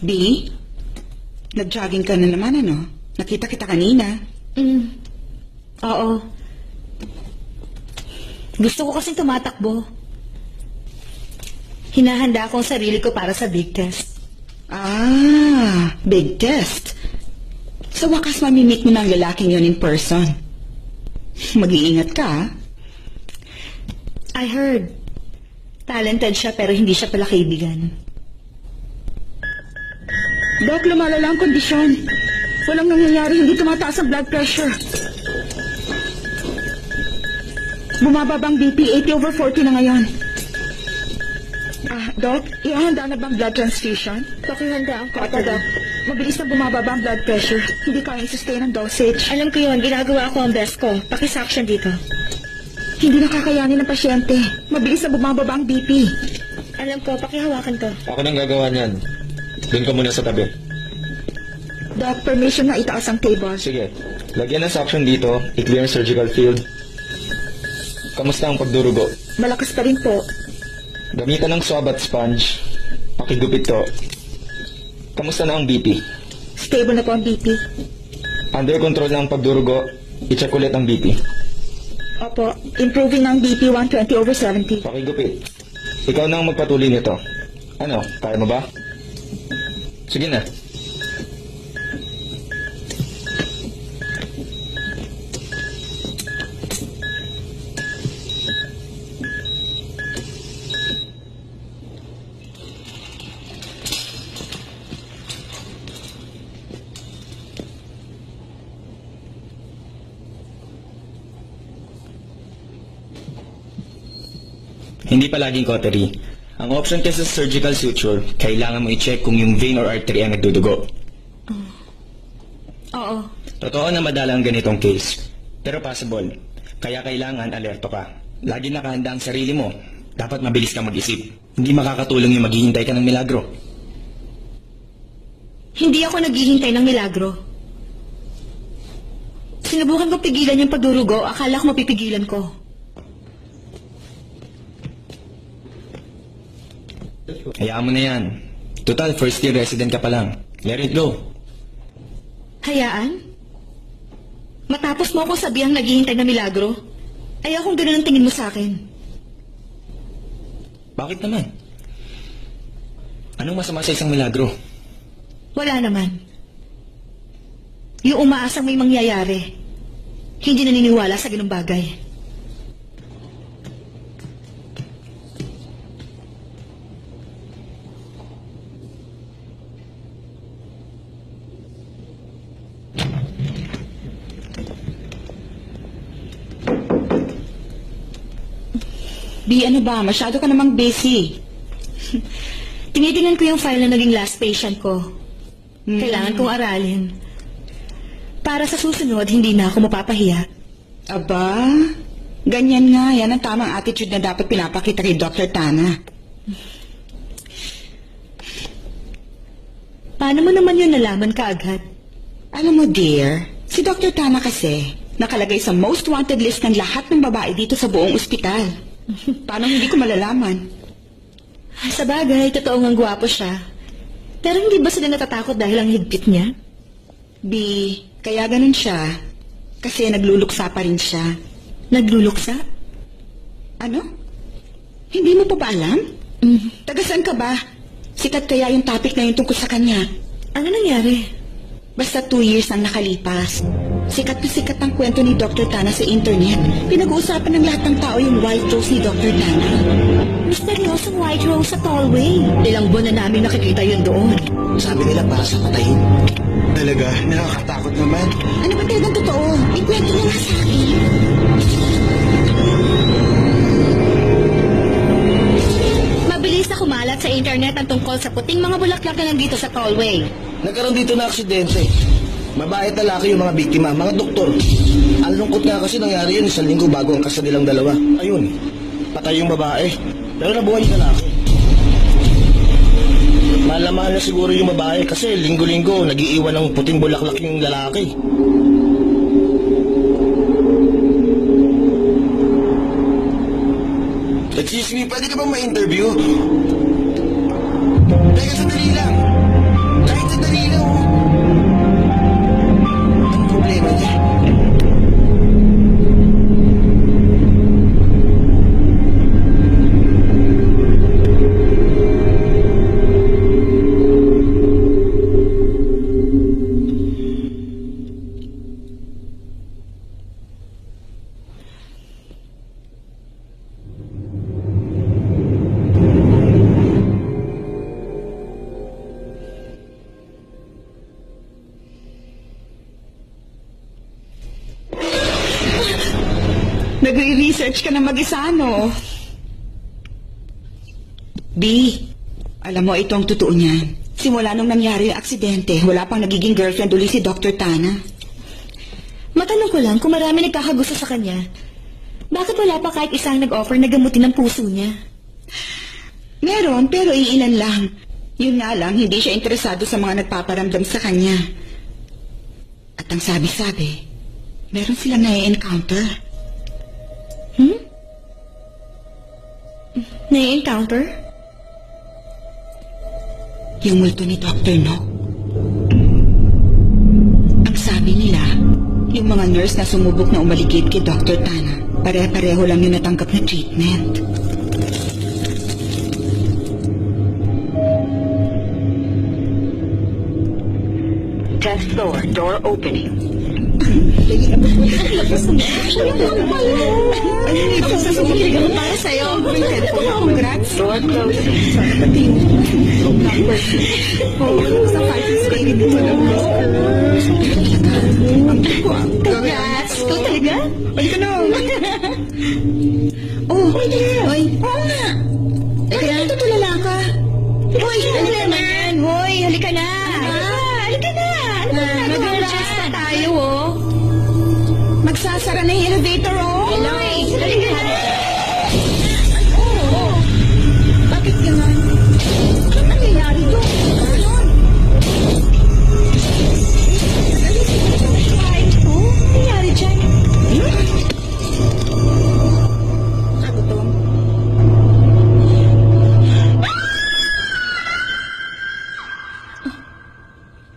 B, nag-jogging ka na naman, ano? Nakita kita kanina. Oo. Gusto ko kasing tumatakbo. Hinahanda ko ang sarili ko para sa big test. Ah, big test. Sa wakas mamimit mo ng lalaking yon in person. Mag-iingat ka, ha? I heard. Talented siya pero hindi siya pala kaibigan. Doc, lumalala ang kondisyon. Walang nangyayari, hindi tumataas ang blood pressure. Bumababa ang BP, 80/40 na ngayon. Doc, ihahanda na bang blood transfusion? Pakihanda ang Opo, Doc. Mabilis na bumababa ang blood pressure. Hindi kaya i-sustain ang dosage. Alam ko yun, ginagawa ko ang best ko. Pakisuction dito. Hindi nakakayanin ng pasyente. Mabilis na bumababa ang BP. Alam ko, pakihawakan to. Ako nang gagawa niyan. Doon ka muna sa tabi. Doc, permission na itaas ang table. Sige, lagyan ng suction dito, i-clear ang surgical field. Kamusta ang pagdurugo? Malakas pa rin po. Gamitan ng swab at sponge. Pakigupit to. Kamusta na ang BP? Stable na po ang BP. Under control na ang pagdurugo, i-check ulit ang BP. Opo, improving ng BP 120/70. Pakigupit. Ikaw na ang magpatuloy nito. Ano, kaya mo ba? Sige na. Hindi palaging cautery. Ang option kasi sa surgical suture, kailangan mo i-check kung yung vein or artery ang nagdudugo. Oo. Totoo na madala ang ganitong case, pero possible. Kaya kailangan alerto ka. Lagi nakahanda ang sarili mo. Dapat mabilis ka mag-isip. Hindi makakatulong yung maghihintay ka ng milagro. Hindi ako naghihintay ng milagro. Sinubukan ko pigilan yung pagdurugo, akala ko mapipigilan ko. Hayaan mo na yan. Total, first year resident ka pa lang. Let it go. Hayaan? Matapos mo akong sabihang naghihintay ng milagro, ay akong ganun ang tingin mo sa akin. Bakit naman? Anong masama sa isang milagro? Wala naman. Yung umaasang may mangyayari, hindi naniniwala sa ganung bagay. B, ano ba? Masyado ka namang busy. Tinitingnan ko yung file na naging last patient ko. Kailangan kong aralin. Para sa susunod, hindi na ako mapapahiya. Aba, ganyan nga. Yan ang tamang attitude na dapat pinapakita kay Dr. Tana. Paano mo naman yun nalaman kaagad? Alam mo, dear, si Dr. Tana kasi nakalagay sa most wanted list ng lahat ng babae dito sa buong ospital. Paano hindi ko malalaman? Sa bagay, totoo ngang gwapo siya. Pero hindi ba sila natatakot dahil ang higpit niya? B, kaya ganun siya. Kasi nagluluksa pa rin siya. Nagluluksa? Ano? Hindi mo pa ba alam? Taga saan ka ba? Sikat kaya yung topic na yun tungkol sa kanya. Ano nangyari? Basta 2 years ang nakalipas. Sikat na sikat ang kwento ni Dr. Tana sa internet. Pinag-uusapan ng lahat ng tao yung white rose ni Dr. Tana. Misteryosong white rose sa tollway. Ilang buwan na namin nakikita yun doon. Sabi nila para sa patayin. Talaga, nakakatakot naman. Ano ba talagang totoo? Ikwento niya nga sa akin. Mabilis na kumalat sa internet ang tungkol sa puting mga bulaklak na nandito sa tollway. Nagkaroon dito na aksidente. Babae at lalaki yung mga biktima, mga doktor. Ang lungkot nga kasi nangyari yun 1 linggo bago ang kasal nilang dalawa. Ayun, patay yung babae. Pero nabuhay yung lalaki. Mahal na siguro yung babae kasi linggo-linggo nag-iiwan ng puting bulaklak yung lalaki. Excuse me, pwede ka bang ma-interview? Teka, sandali lang. nagre-research ka na mag-isa, no? B, alam mo, itong totoo niyan. Simula nung nangyari yung aksidente, wala pang nagiging girlfriend uli si Dr. Tana. Matanong ko lang kung marami nagkakagusto sa kanya. Bakit wala pa kahit isang nag-offer na gamutin ang puso niya? Meron, pero iilan lang. Yun nga lang, hindi siya interesado sa mga nagpaparamdam sa kanya. At ang sabi-sabi, meron silang nai-encounter. Nai-encounter? Yung multo ni Dr. Nock. Ang sabi nila, yung mga nurse na sumubok na umaligid kay Dr. Tana, pare-pareho lang yung natanggap na treatment. Test floor, door opening. Para sa'yo. Congrats. Door closing. Sa fighting spirit dito lang. Congrats! Ikaw talaga? Ay, ka na. Oh, oy. Oo nga. Bakit tutulala ka? Hoy, Ano naman? Hoy, halika na! Halika na! Ano ba nag-adjust na tayo, oh? magsasara na yung elevator, oh. Hello? Halika na! Oo. Bakit ganun? Ano nangyayari doon? Ano yun? Ay, oh, ano nangyari dyan? Kagutom.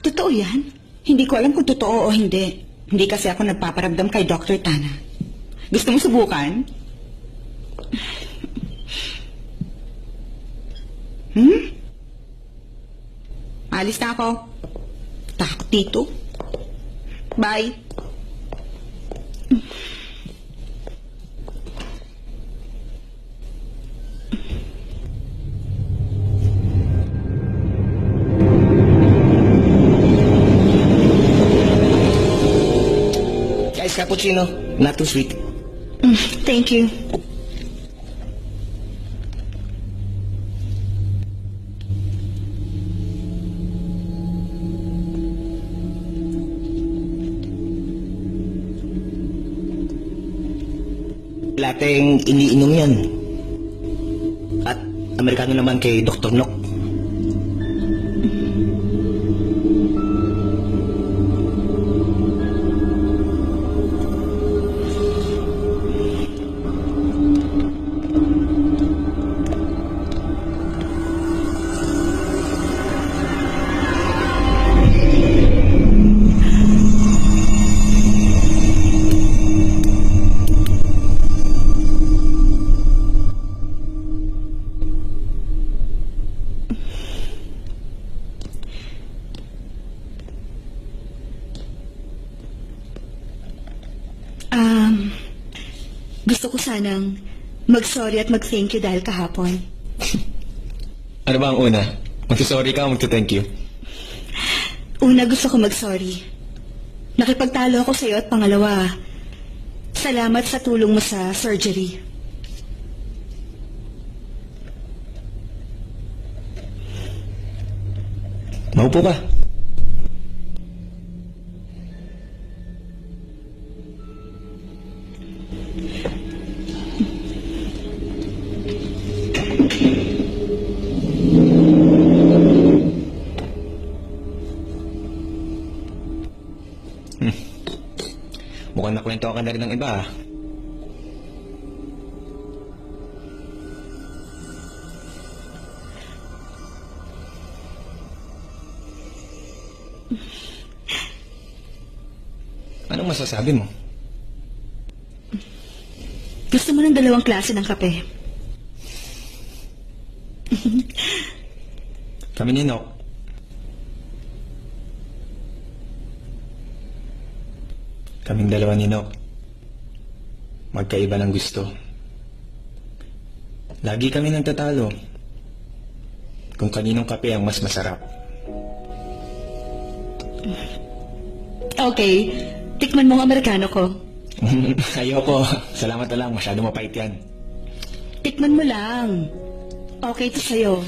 Totoo yan? Hindi ko alam kung totoo o hindi. Hindi kasi ako nagpaparamdam kay Dr. Tana. Gusto mo subukan? Alis na ako. Takot dito. Bye. Guys, cappuccino. Not too sweet. Thank you. Lateng iniinom yan. At Amerikano naman kay Dr. Nock. Gusto ko sanang mag-sorry at mag-thank you dahil kahapon. Ano ba ang una? Magsasorry ka o magta-thank you? Una, gusto ko mag-sorry. Nakipagtalo ako sa'yo at pangalawa, salamat sa tulong mo sa surgery. Maupo ka. Mukhang nakwento ka na rin ng iba, ah. Anong masasabi mo? Gusto mo ng 2 klase ng kape? Kami ni Nock. Kaming dalawa ni Nock. Magkaiba ng gusto. Lagi kami nagtatalo kung kaninong kape ang mas masarap. Okay, tikman mo ang Amerikano ko. Ayoko. Salamat na lang. Masyado mapait yan. Tikman mo lang. Okay to sa'yo.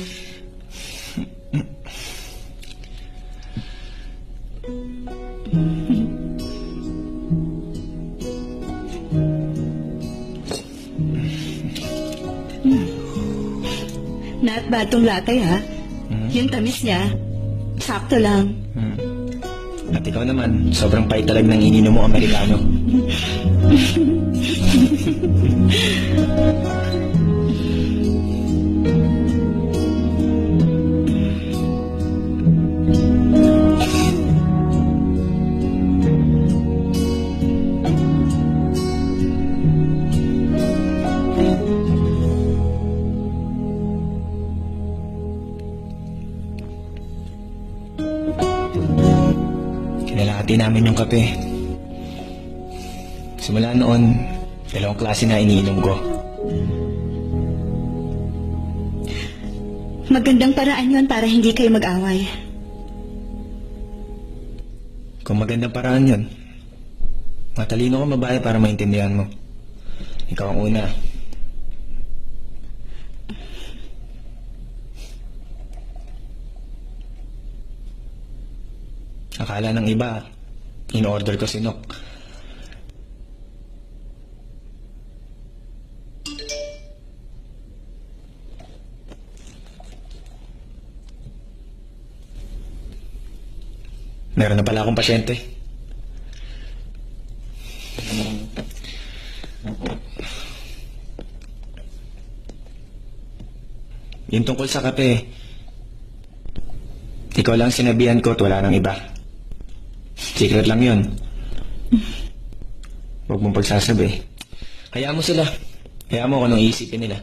Not bad tong latte, ha? Yung tamis niya, sakto lang. At ikaw naman, sobrang pait talaga ng ininom mo, Amerikano. Kinalahati namin yung kape. Simula noon, 2 klase na iniinom ko. Magandang paraan yon para hindi kayo mag-away. Kung magandang paraan yun, matalino ka mabahay para maintindihan mo. Ikaw ang una. Akala ng iba, in-order ko si Nok. Meron na pala akong pasyente. Yung tungkol sa kape, ikaw lang sinabihan ko at wala nang iba. Secret lang yun. Huwag mong pagsasabi. Hayaan mo sila. Hayaan mo kung anong iisipin nila.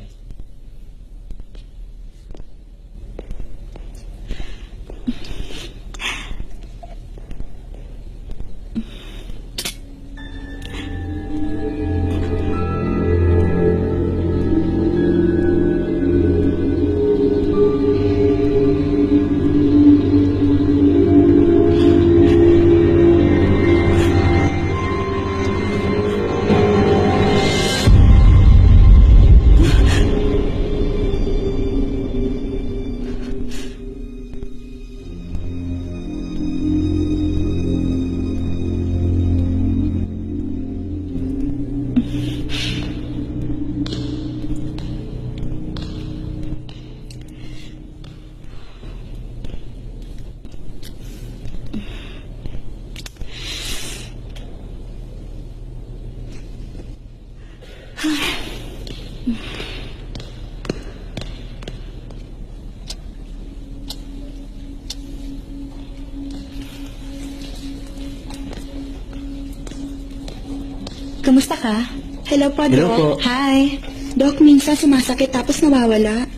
Kamusta ka? Hello po, Hello Doc. po. Hi. Doc, minsan sumasakit tapos nawawala.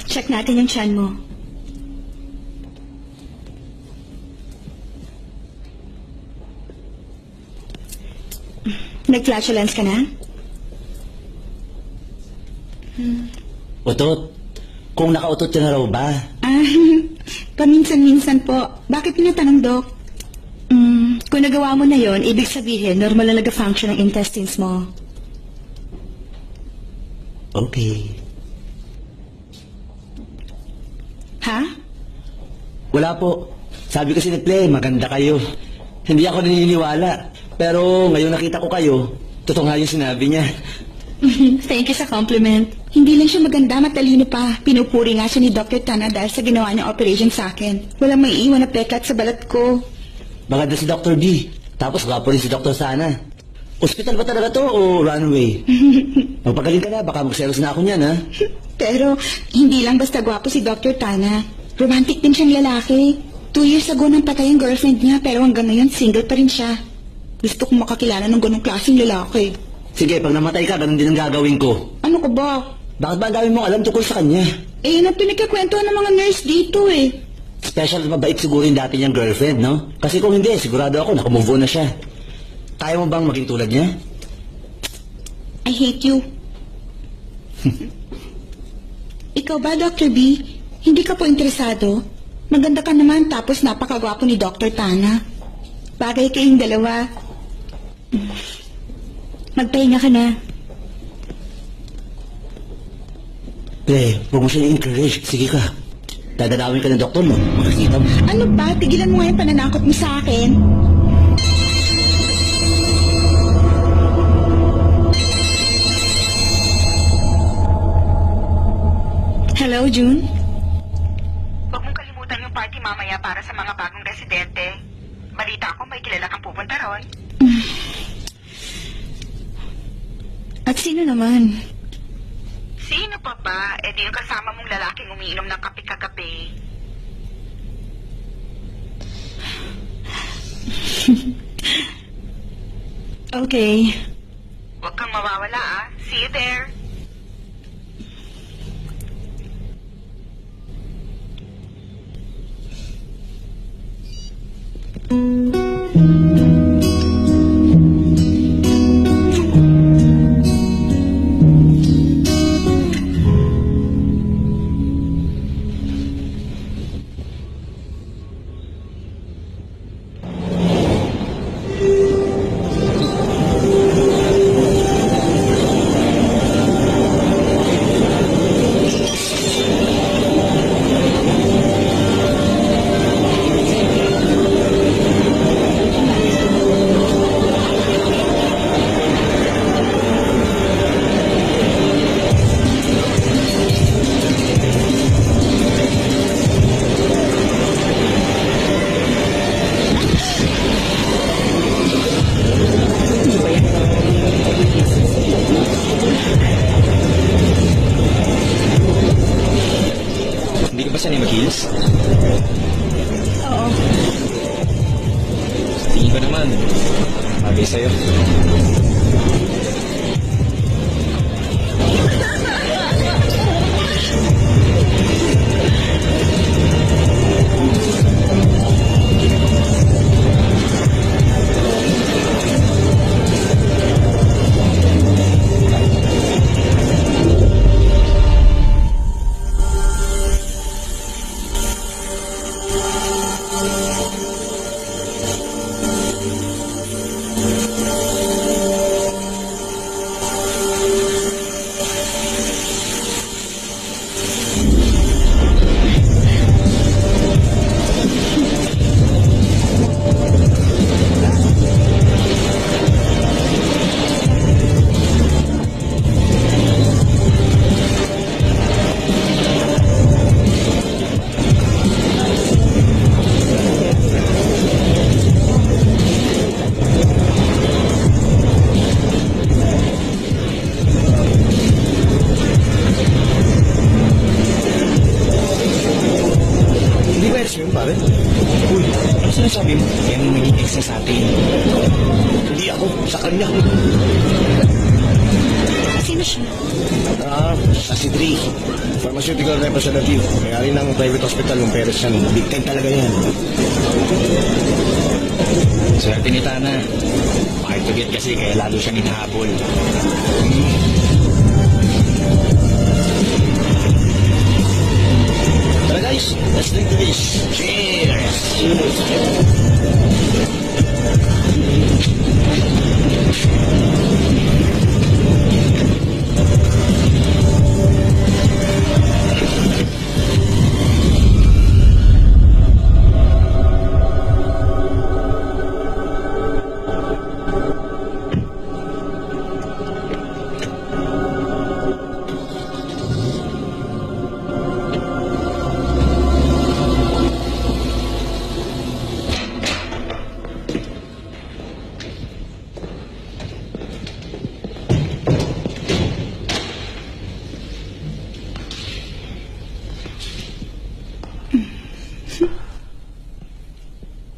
Check natin yung tiyan mo. Nag-flatulence ka na? Utot. Kung nakautot ka na raw ba? Ah, paminsan-minsan po. Bakit pinatanong, Doc? Kung nagawa mo na yon, ibig sabihin, normal na nag-function ang intestines mo. Okay. Ha? Wala po. Sabi kasi ni Play, maganda kayo. Hindi ako naniniwala. Pero ngayon nakita ko kayo, totoo nga yung sinabi niya. Thank you sa compliment. Hindi lang siya maganda, matalino pa. Pinupuri nga siya ni Dr. Tana dahil sa ginawa niyang operation sa akin. Walang may iwan na peklat sa balat ko. Maganda si Dr. B. Tapos gwapo rin si Dr. Sana. Hospital ba talaga to o runway? Magpagaling ka na, baka magselos na ako niyan, ha? Pero hindi lang basta gwapo si Dr. Tana. Romantic din siyang lalaki. 2 years ago nang patay ang girlfriend niya pero hanggang ngayon single pa rin siya. Gusto kong makakilala ng ganong klaseng lalaki. Sige, pag namatay ka, ganun din ang gagawin ko. Ano ka ba? Bakit ba ang dami mong alam tungkol sa kanya? Eh, yun ang pinagkakwentuhan ng mga nurse dito eh. Special at mabait siguro yung dati niyang girlfriend, no? Kasi kung hindi, sigurado ako, nakamove on na siya. Kaya mo bang maging tulad niya? I hate you. Ikaw ba, Dr. B? Hindi ka po interesado? Maganda ka naman tapos napakagwapo ni Dr. Tana. Bagay kayong dalawa. Magpahinga ka na. Pre, huwag mo siya i-encourage. Sige ka. Dadalawin ka ng doktor mo. Makikita mo. Ano ba? Tigilan mo nga yung pananakot mo sa akin. Hello, June? Huwag mong kalimutan yung party mamaya para sa mga bagong residente. Balita ko may kilala kang pupunta ron. At sino naman? Sino pa ba? Eh di yung kasama mong lalaking umiinom ng kape kagabi. Okay. Huwag kang mawawala ah. See you there. Hindi ka ba sanay mag-heels? Oo. Tingin ko naman. Bagay sa'yo. Hindi ba yun, pare? Uy, ano sinasabi mo? Yan ang naging ex sa atin. Hindi ako, sa kanya. Sino siya? Si Dre. Pharmaceutical representative. May-ari ng private hospital ng Perez yan. Big time talaga yan. Swerte ni Tana. Pakituget kasi kaya lalo siyang hinahabol. Tara guys, let's drink to this. Cheers!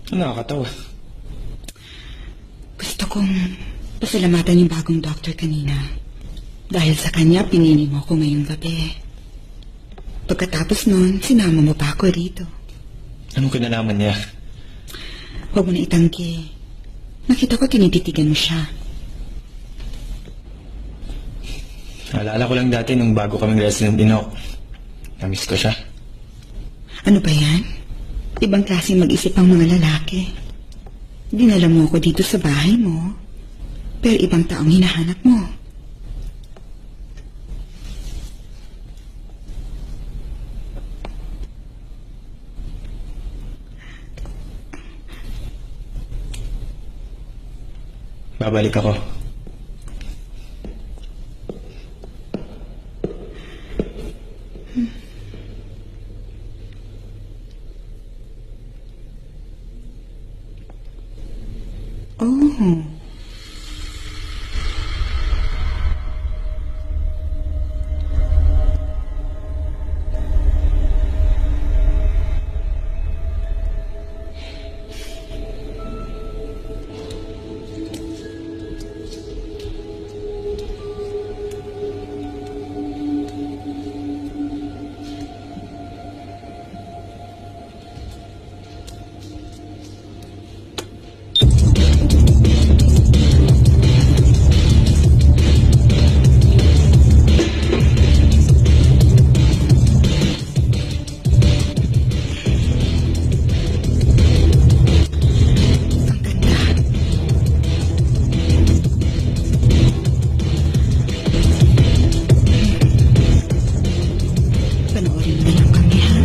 Nakakatawa. Gusto kong pasalamatan yung bagong doctor kanina. Dahil sa kanya, pinili mo ako ngayong gabi. Pagkatapos nun, sinama mo pa ako rito. Anong kinalaman niya? Huwag mo na itanggi. Nakita ko tinititigan mo siya. Alala ko lang dati nung bago kaming resident din ako. Namiss ko siya. Ano ba yan? Ibang klaseng mag-isip ang mga lalaki. Dinala mo ako dito sa bahay mo. Pero ibang taong hinahanap mo. Babalik ako. Oh. Panoorin mo na lang kami, ha?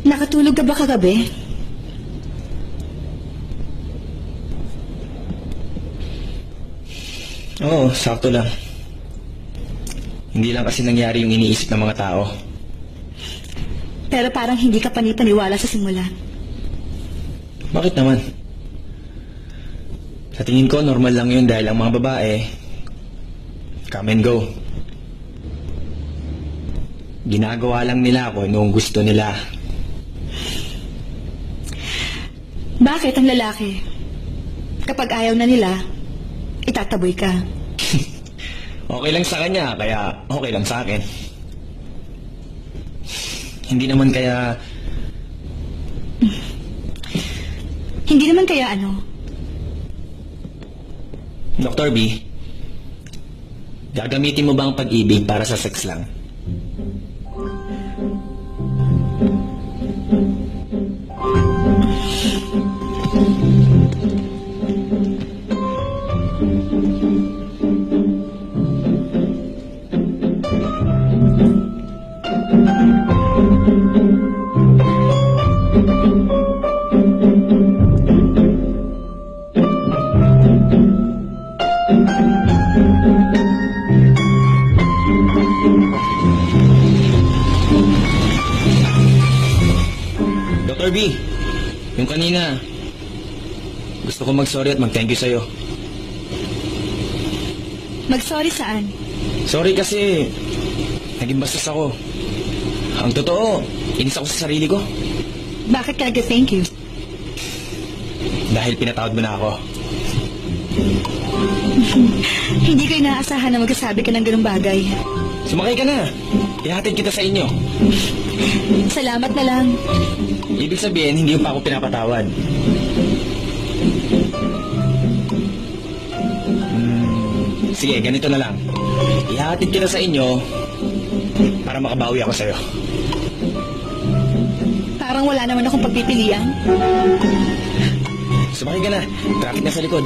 Nakatulog ka ba kagabi? Oo, sakto lang. Hindi lang kasi nangyari yung iniisip ng mga tao. Pero parang hindi ka panipaniwala sa simula. Bakit naman? Sa tingin ko, normal lang yun dahil ang mga babae, come and go. Ginagawa lang nila ako noong gusto nila. Bakit ang lalaki? Kapag ayaw na nila, itataboy ka. Okay lang sa kanya, kaya okay lang sa akin. Hindi naman kaya... Hindi naman kaya ano? Dr. B, gagamitin mo ba ang pag-ibig para sa sex lang? Dr. B, yung kanina, gusto ko mag-sorry at mag-thank you sa'yo. Mag-sorry saan? Sorry kasi naging bastos ako. Ang totoo, inis ako sa sarili ko. Bakit ka nag-thank you? Dahil pinatawad mo na ako. Hindi ko inaasahan na magsasabi ka ng ganung bagay. Sumakay ka na. Ihatid kita sa inyo. Salamat na lang. Ibig sabihin, hindi pa ako pinapatawad. Sige, ganito na lang. Ihatid kita sa inyo para makabawi ako sa'yo. Parang wala naman akong pagpipilian. Sumakay ka na. Traffic na sa likod.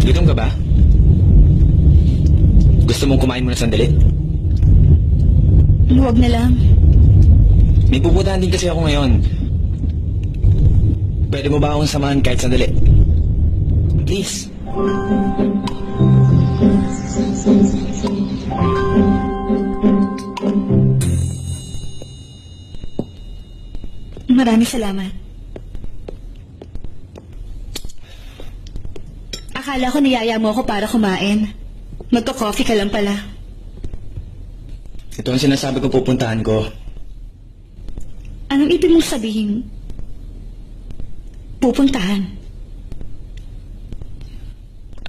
Gutom ka ba? Gusto mong kumain muna sandali? Huwag na lang. May pupuntahan din kasi ako ngayon. Pwede mo ba akong samahan kahit sandali? Please. Maraming salamat. Akala ko niyaya mo ako para kumain. Magko-coffee ka lang pala. Ito ang sinasabi ko pupuntahan ko. Anong ibig mong sabihin? Pupuntahan.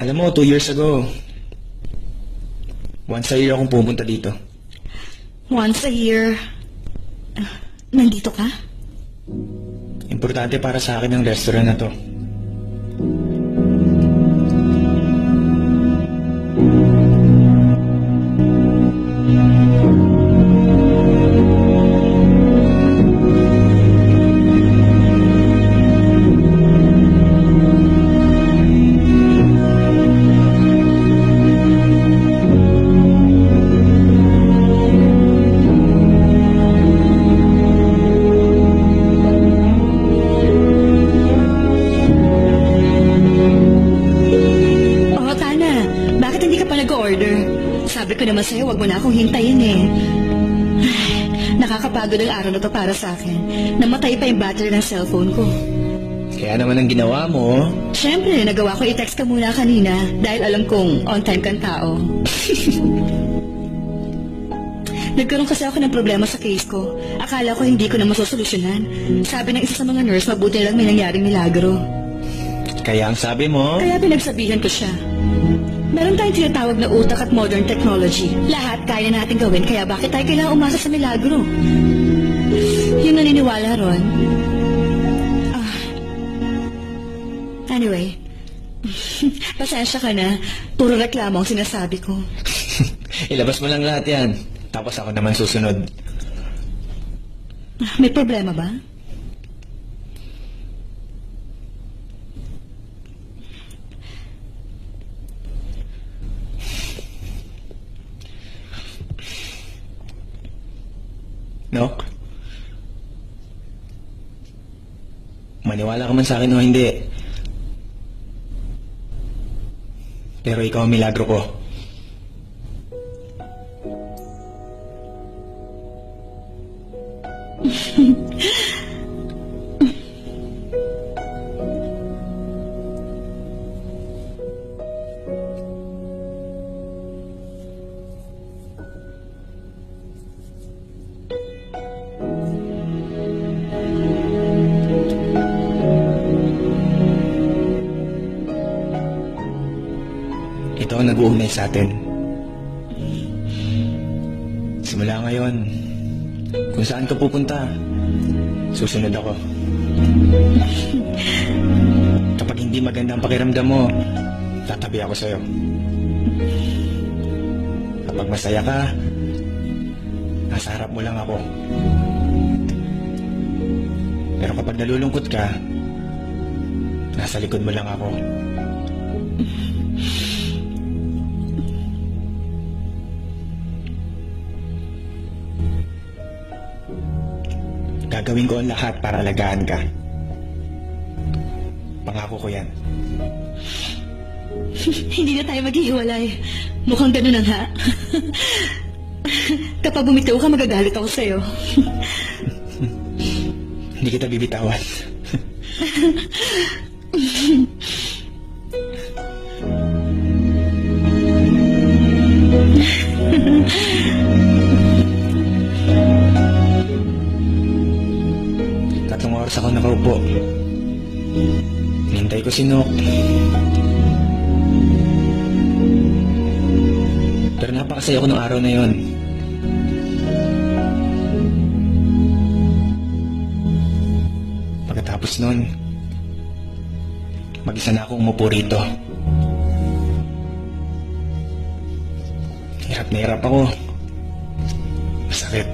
Alam mo, 2 years ago, once a year akong pupunta dito. Once a year. Nandito ka? Importante para sa akin ang restaurant na to. Sabi ko naman sa'yo, wag mo na akong hintayin eh. Ay, nakakapagod ang araw na to para sa akin. Namatay pa yung battery ng cellphone ko. Kaya naman ang ginawa mo, Siyempre, nagawa ko i-text ka muna kanina dahil alam kong on-time kang tao. Nagkaroon kasi ako ng problema sa case ko. Akala ko hindi ko na masosolusyonan. Sabi ng isa sa mga nurse, mabuti lang may nangyaring milagro. kaya ang sabi mo, Kaya pinagsabihan ko siya. Meron tayong tinatawag na utak at modern technology. Lahat kaya natin gawin, kaya bakit tayo kailangan umasa sa milagro? Yung naniniwala ron. Anyway, pasensya ka na. Puro reklamo ang sinasabi ko. ilabas mo lang lahat yan. Tapos ako naman susunod. May problema ba? Nok? Maniwala ka man sa akin o hindi. Pero ikaw ang milagro ko. Ito ang nag-uugnay sa atin. Simula ngayon, kung saan ka pupunta, susunod ako. Kapag hindi maganda ang pakiramdam mo, tatabi ako sa'yo. Kapag masaya ka, nasa harap mo lang ako. Pero kapag nalulungkot ka, nasa likod mo lang ako. Gagawin ko ang lahat para alagaan ka. Pangako ko yan. Hindi na tayo maghihiwalay. Mukhang ganun ang ha. Kapag bumitaw ka, magagalit ako sa'yo. Hindi kita bibitawan. Tatlong oras ako nakaupo. Hinintay ko si Nok. Pero napakasaya ko nung araw na yon. Pagkatapos nun, mag-isa na akong umupo rito. Hirap na hirap ako. Masakit.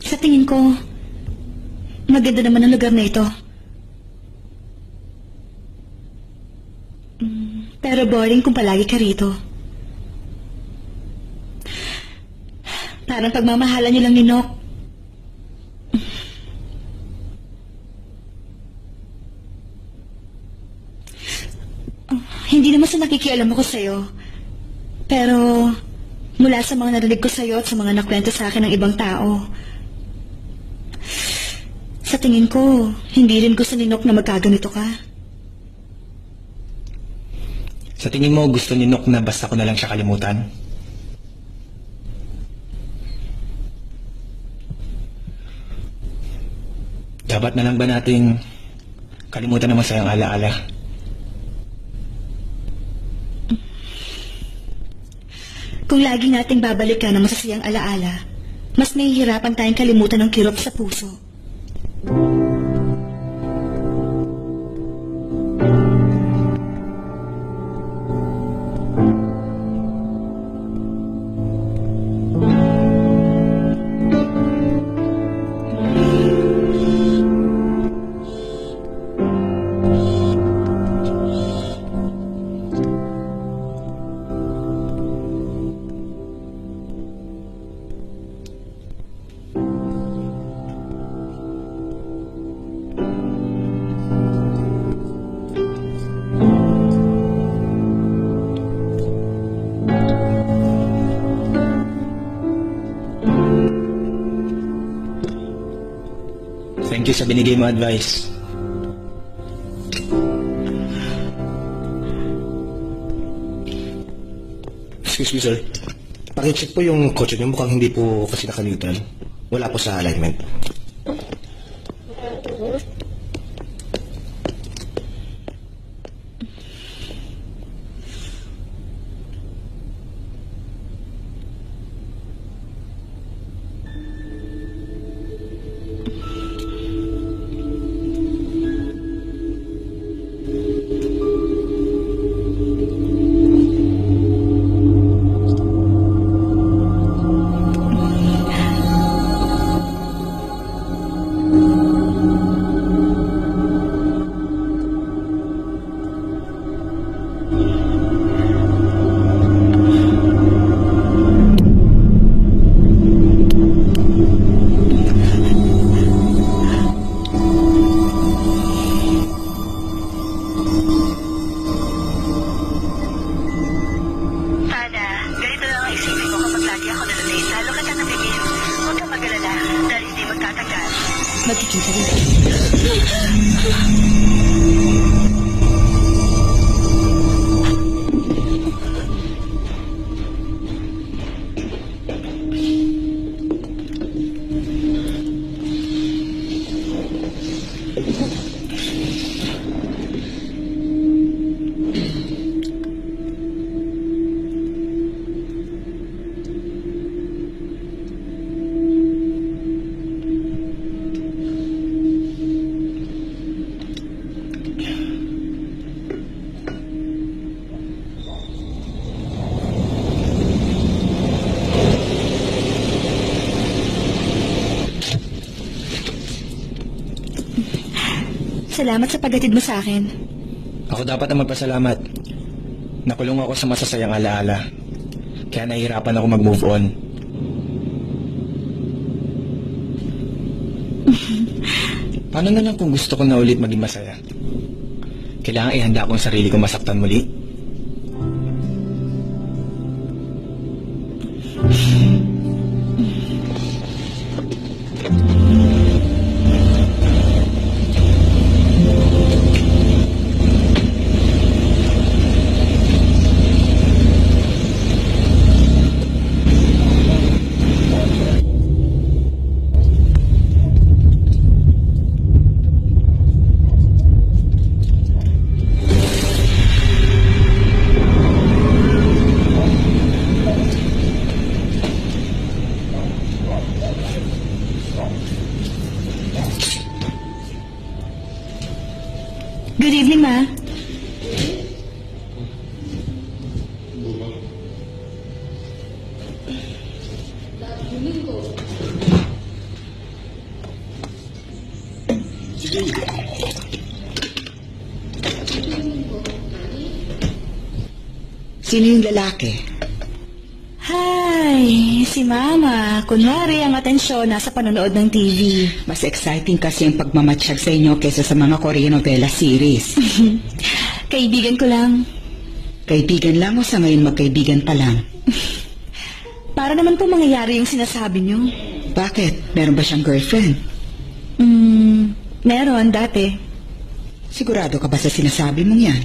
Sa tingin ko, maganda naman ang lugar na ito. Pero boring kung palagi ka rito. Parang pagmamahalan niyo lang ni Nok. Hindi naman sa nakikialam ako sa'yo. Pero mula sa mga narinig ko sa'yo at sa mga nakwento sa akin ng ibang tao, sa tingin ko, hindi rin gusto ni Nok na magkaganito ka. Sa tingin mo, gusto ni Nok na basta ko na lang siya kalimutan? Dapat na lang ba nating kalimutan ang masayang alaala? Kung lagi nating babalikan ang masasayang alaala, mas nahihirapan tayong kalimutan ng kirot sa puso. Thank you sa binigay mo advice. Excuse me, sir. Pakicheck po yung kotse niyo. Mukhang hindi po kasi naka-neutral. Wala po sa alignment. Magkikita rin tayo. Salamat sa paghatid mo sa akin. Ako dapat ang magpasalamat. Nakulong ako sa masasayang alaala. Kaya nahihirapan ako mag-move on. Paano na lang kung gusto ko na ulit maging masaya? Kailangan ihanda ko ang sarili ko masaktan muli? 5. Sino yung lalaki? Hi, si Mama. Kunwari ang atensyon nasa panonood ng TV. Mas exciting kasi yung pagmamatsyag sa inyo kesa sa mga Korean novela series. Kaibigan ko lang. Kaibigan lang o sa ngayon magkaibigan pa lang? Para naman po mangyayari yung sinasabi niyo. Bakit? Meron ba siyang girlfriend? Meron dati. Sigurado ka ba sa sinasabi mong yan?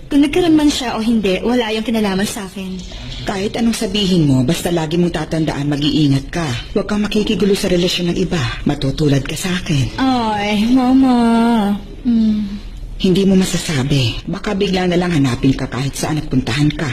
Kung nagkaroon man siya o hindi, wala yung kinalaman sa akin. Kahit anong sabihin mo, basta lagi mong tatandaan mag-iingat ka. Huwag kang makikigulo sa relasyon ng iba. Matutulad ka sa akin. Ay, Mama. Hindi mo masasabi. Baka bigla na lang hanapin ka kahit saan at puntahan ka.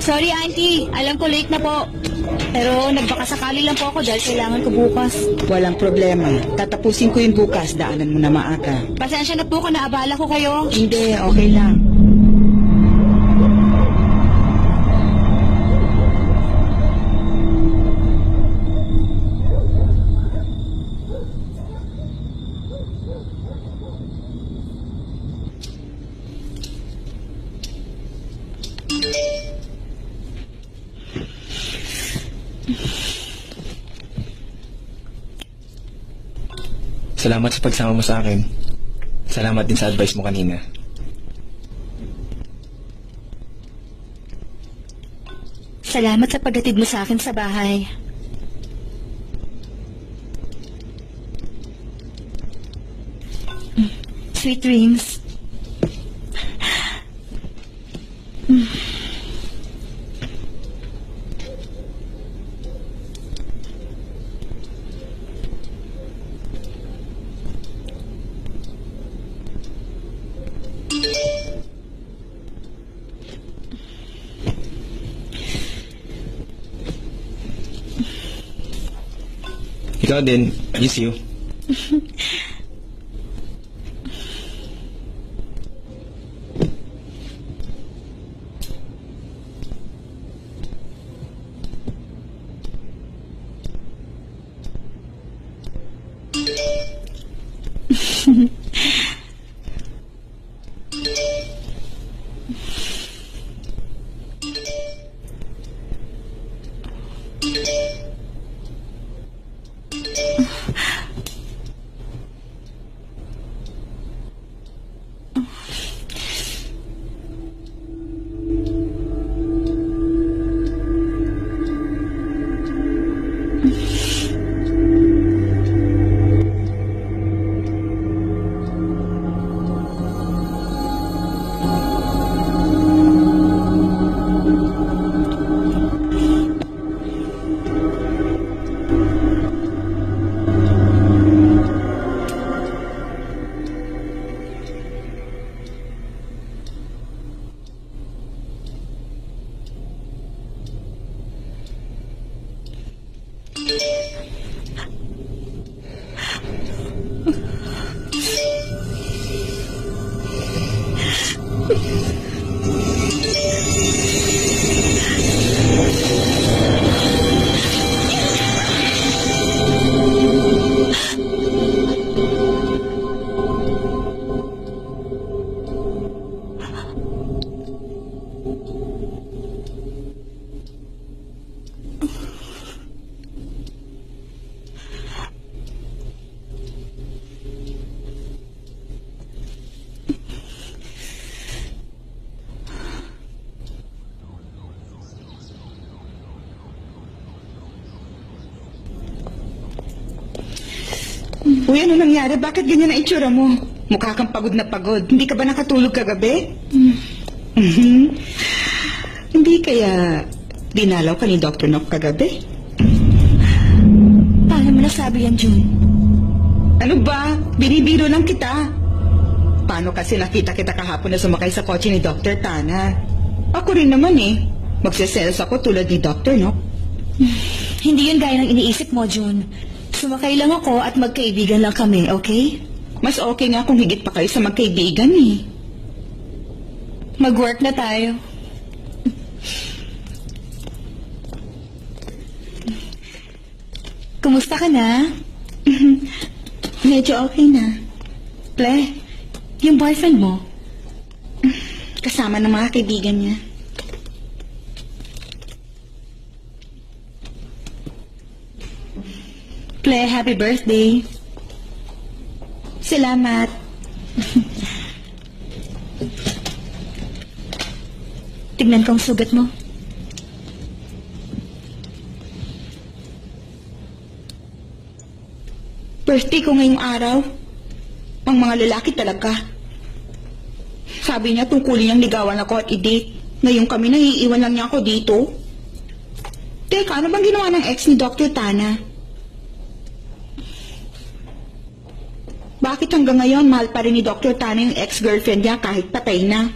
Sorry, Auntie. Alam ko late na po. Pero nagbakasakali lang po ako dahil kailangan ko bukas. Walang problema. Tatapusin ko yun bukas. Daanan mo na maaga. Pasensya na po kung naabala ko kayo. Hindi, okay lang. Salamat sa pagsama mo sa akin. Salamat din sa advice mo kanina. Salamat sa paghatid mo sa akin sa bahay. Sweet dreams. Ikaw din. Miss you. Uy, ano nangyari? Bakit ganyan ang itsura mo? Mukha kang pagod na pagod. Hindi ka ba nakatulog kagabi? Mhm. Hindi Hindi kaya dinalaw ka ni Dr. Nock kagabi? Paano mo nasabi yan, June? Ano ba? Binibiro lang kita. Paano kasi nakita kita kahapon na sumakay sa kotse ni Dr. Tana? Ako rin naman eh. Magsiselos ako tulad ni Dr. Nock. Hindi yun gaya ng iniisip mo, June. Sumakay lang ako at magkaibigan lang kami, okay? Mas okay nga kung higit pa kayo sa magkaibigan eh. Mag-work na tayo. Kumusta ka na? Medyo okay na. Ple, yung boyfriend mo? Kasama ng mga kaibigan niya. Ple, happy birthday. Salamat. Tignan ko ang sugat mo. Birthday ko ngayong araw. Ang mga lalaki talaga. Sabi niya tungkulin niyang ligawan ako at i-date. Ngayon kami naiiwan lang niya ako dito. Teka, ano bang ginawa ng ex ni Dr. Tana? Bakit hanggang ngayon mahal pa rin ni Dr. Tana yung ex-girlfriend niya kahit patay na?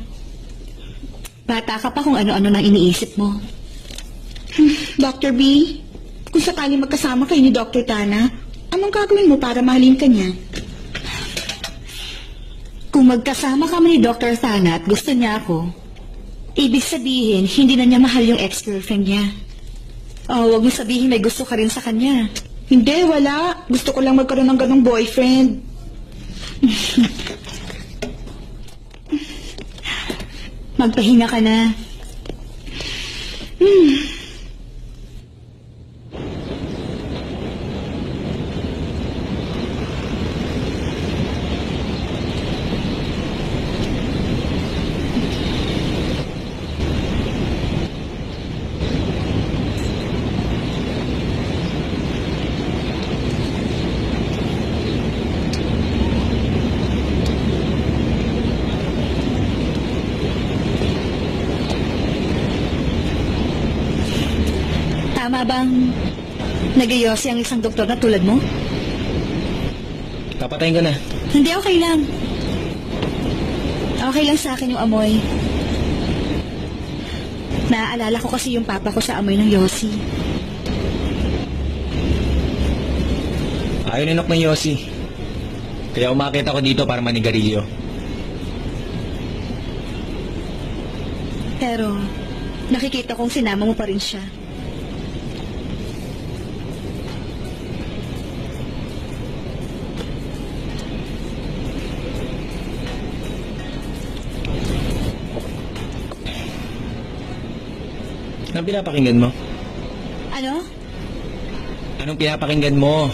Bata ka pa kung ano-ano nang iniisip mo. Dr. B, kung sakali magkasama kayo ni Dr. Tana, anong gagawin mo para mahalin ka niya? Kung magkasama kami ni Dr. Tana at gusto niya ako, ibig sabihin, hindi na niya mahal yung ex-girlfriend niya. Oh, wag mo sabihin may gusto ka rin sa kanya. Hindi, wala. Gusto ko lang magkaroon ng ganong boyfriend. Magpahinga ka na. Tama bang nag-iyosi ang isang doktor na tulad mo? Papatayin ko na. Hindi, okay lang. Okay lang sa akin yung amoy. Naaalala ko kasi yung papa ko sa amoy ng yosi. Ayaw ninok ng Yossi. Kaya umakit ako dito para manigarilyo. Pero nakikita kong sinama mo pa rin siya. Anong pinapakinggan mo? Ano? Anong pinapakinggan mo?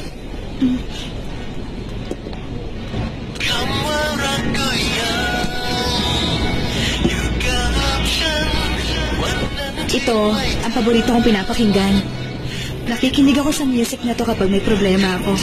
Ito, ang paborito kong pinapakinggan. Nakikinig ako sa music na to kapag may problema ako.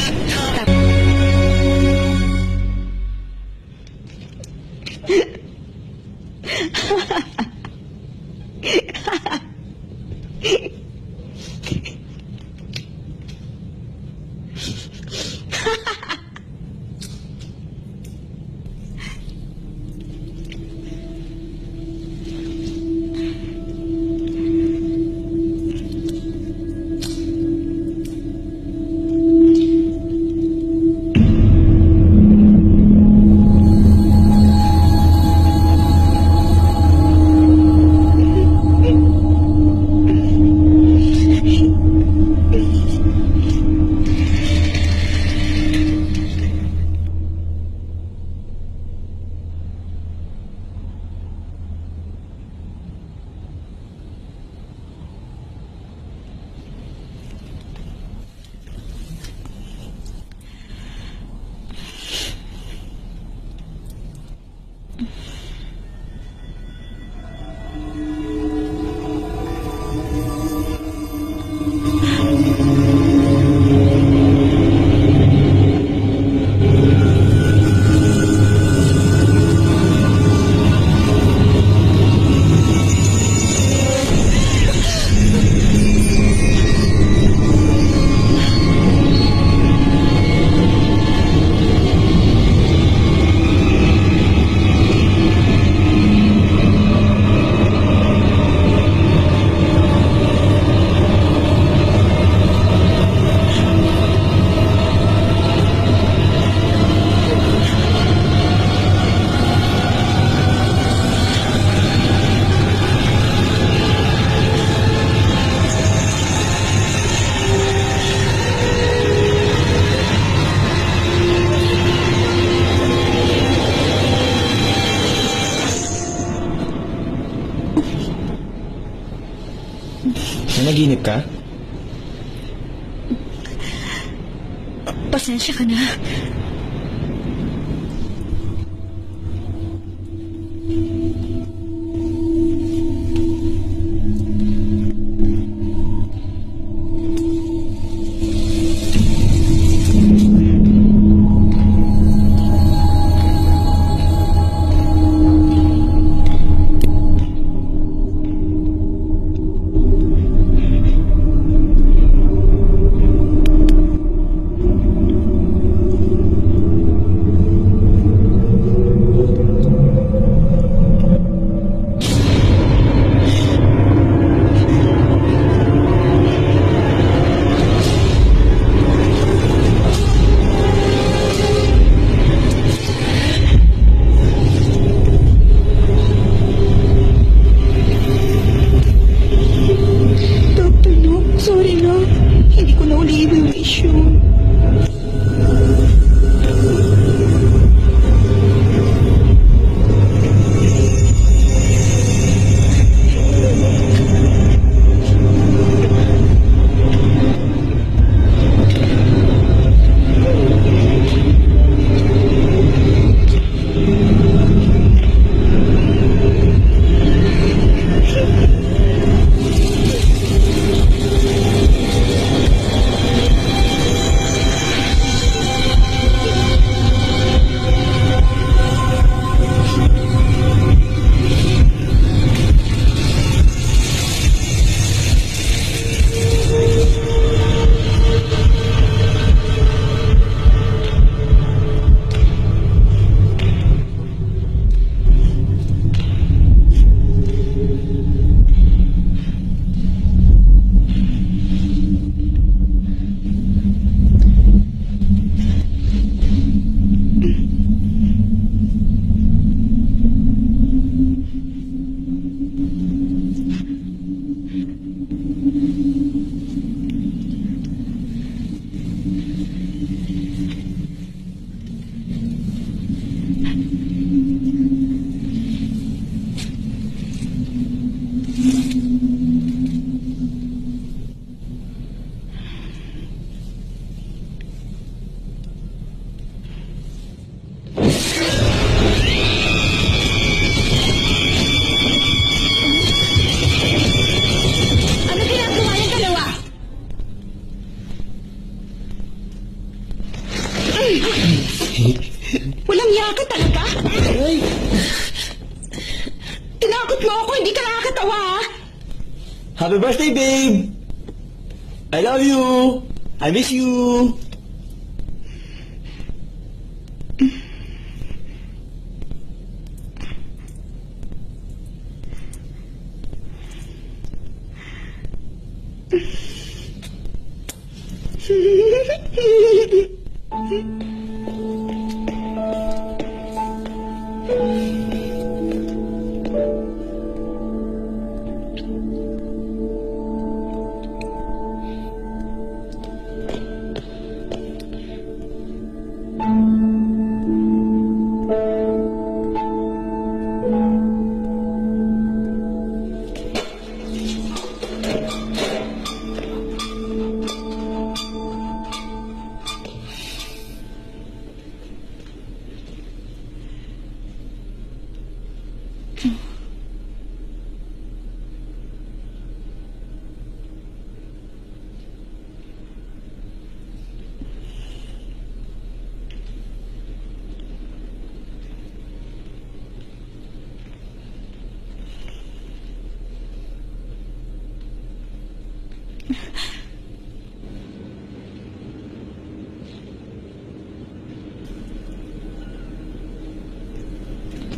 Nanaginip ka? Pasensya ka na. Dr. Nock, sorry na. Hindi ko na uli i-wish yun. Ano ginagawa yung dalawa? Walang yaka talaga? Tinakot mo ako, hindi ka nakakatawa ha? Happy birthday, babe! I love you! I miss you!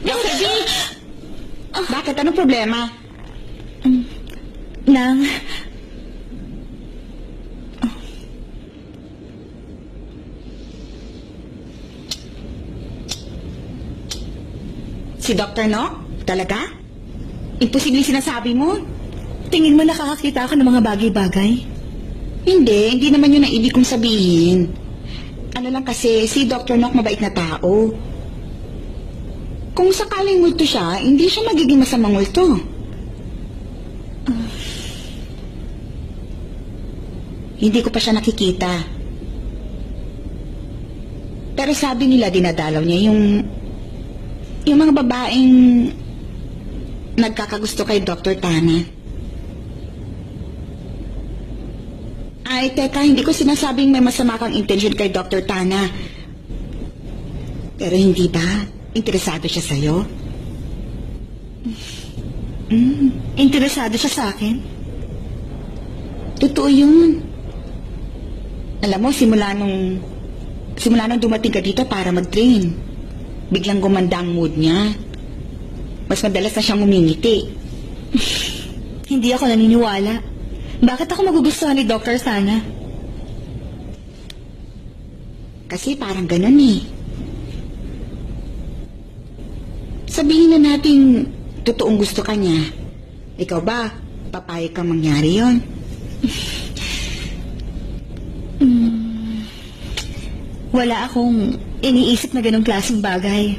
Dr. V! Bakit? Anong problema? Nang, Si Dr. Nock? Talaga? Imposible sinasabi mo? tingin mo nakakakita ako ng mga bagay-bagay? Hindi naman yun ang ibig kong sabihin. Ano lang kasi, si Dr. Nock mabait na tao. Kung sakaling multo siya, hindi siya magiging masamang multo. Hindi ko pa siya nakikita. Pero sabi nila dinadalaw niya yung mga babaeng nagkakagusto kay Dr. Tana. Ay, teka, hindi ko sinasabing may masama kang intention kay Dr. Tana. Pero hindi ba? Interesado siya sa'yo? Interesado siya sa akin? Totoo yun. Alam mo, simula nung dumating ka dito para mag-train, biglang gumanda ang mood niya. Mas madalas na siyang umingiti. Hindi ako naniniwala. Bakit ako magugustuhan ni Dr. Sana? Kasi parang ganun eh. Sabihin na natin, totoong gusto ka niya. Ikaw ba, papayag kang mangyari yon? Wala akong iniisip na ganong klaseng bagay.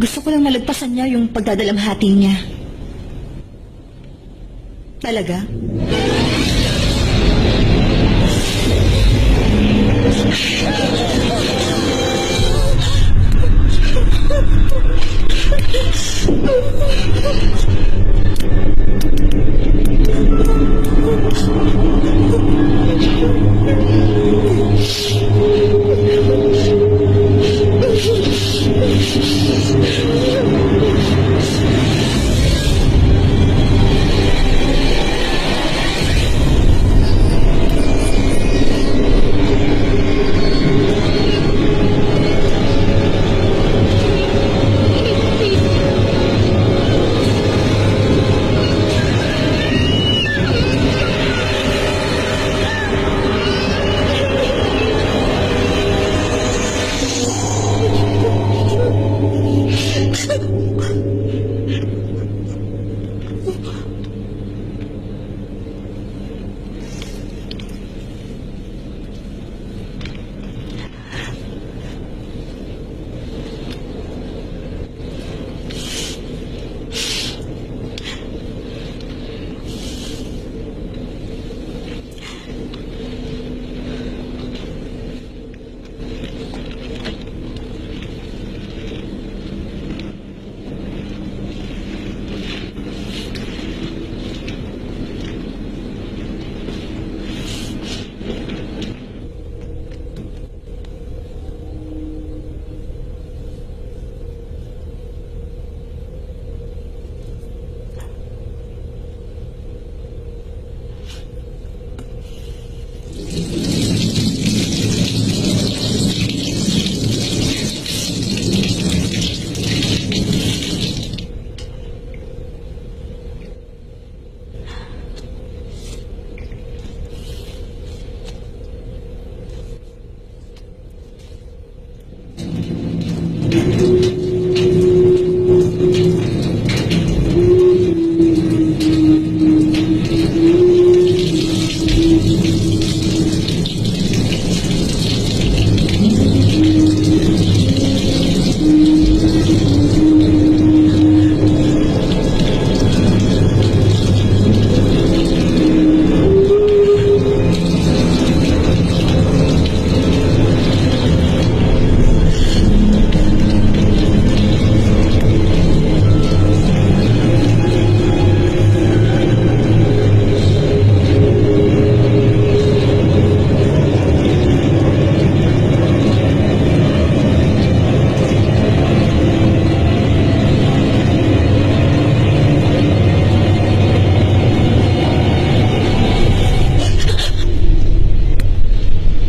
Gusto ko lang malagpasan niya yung pagdadalamhati niya. Talaga?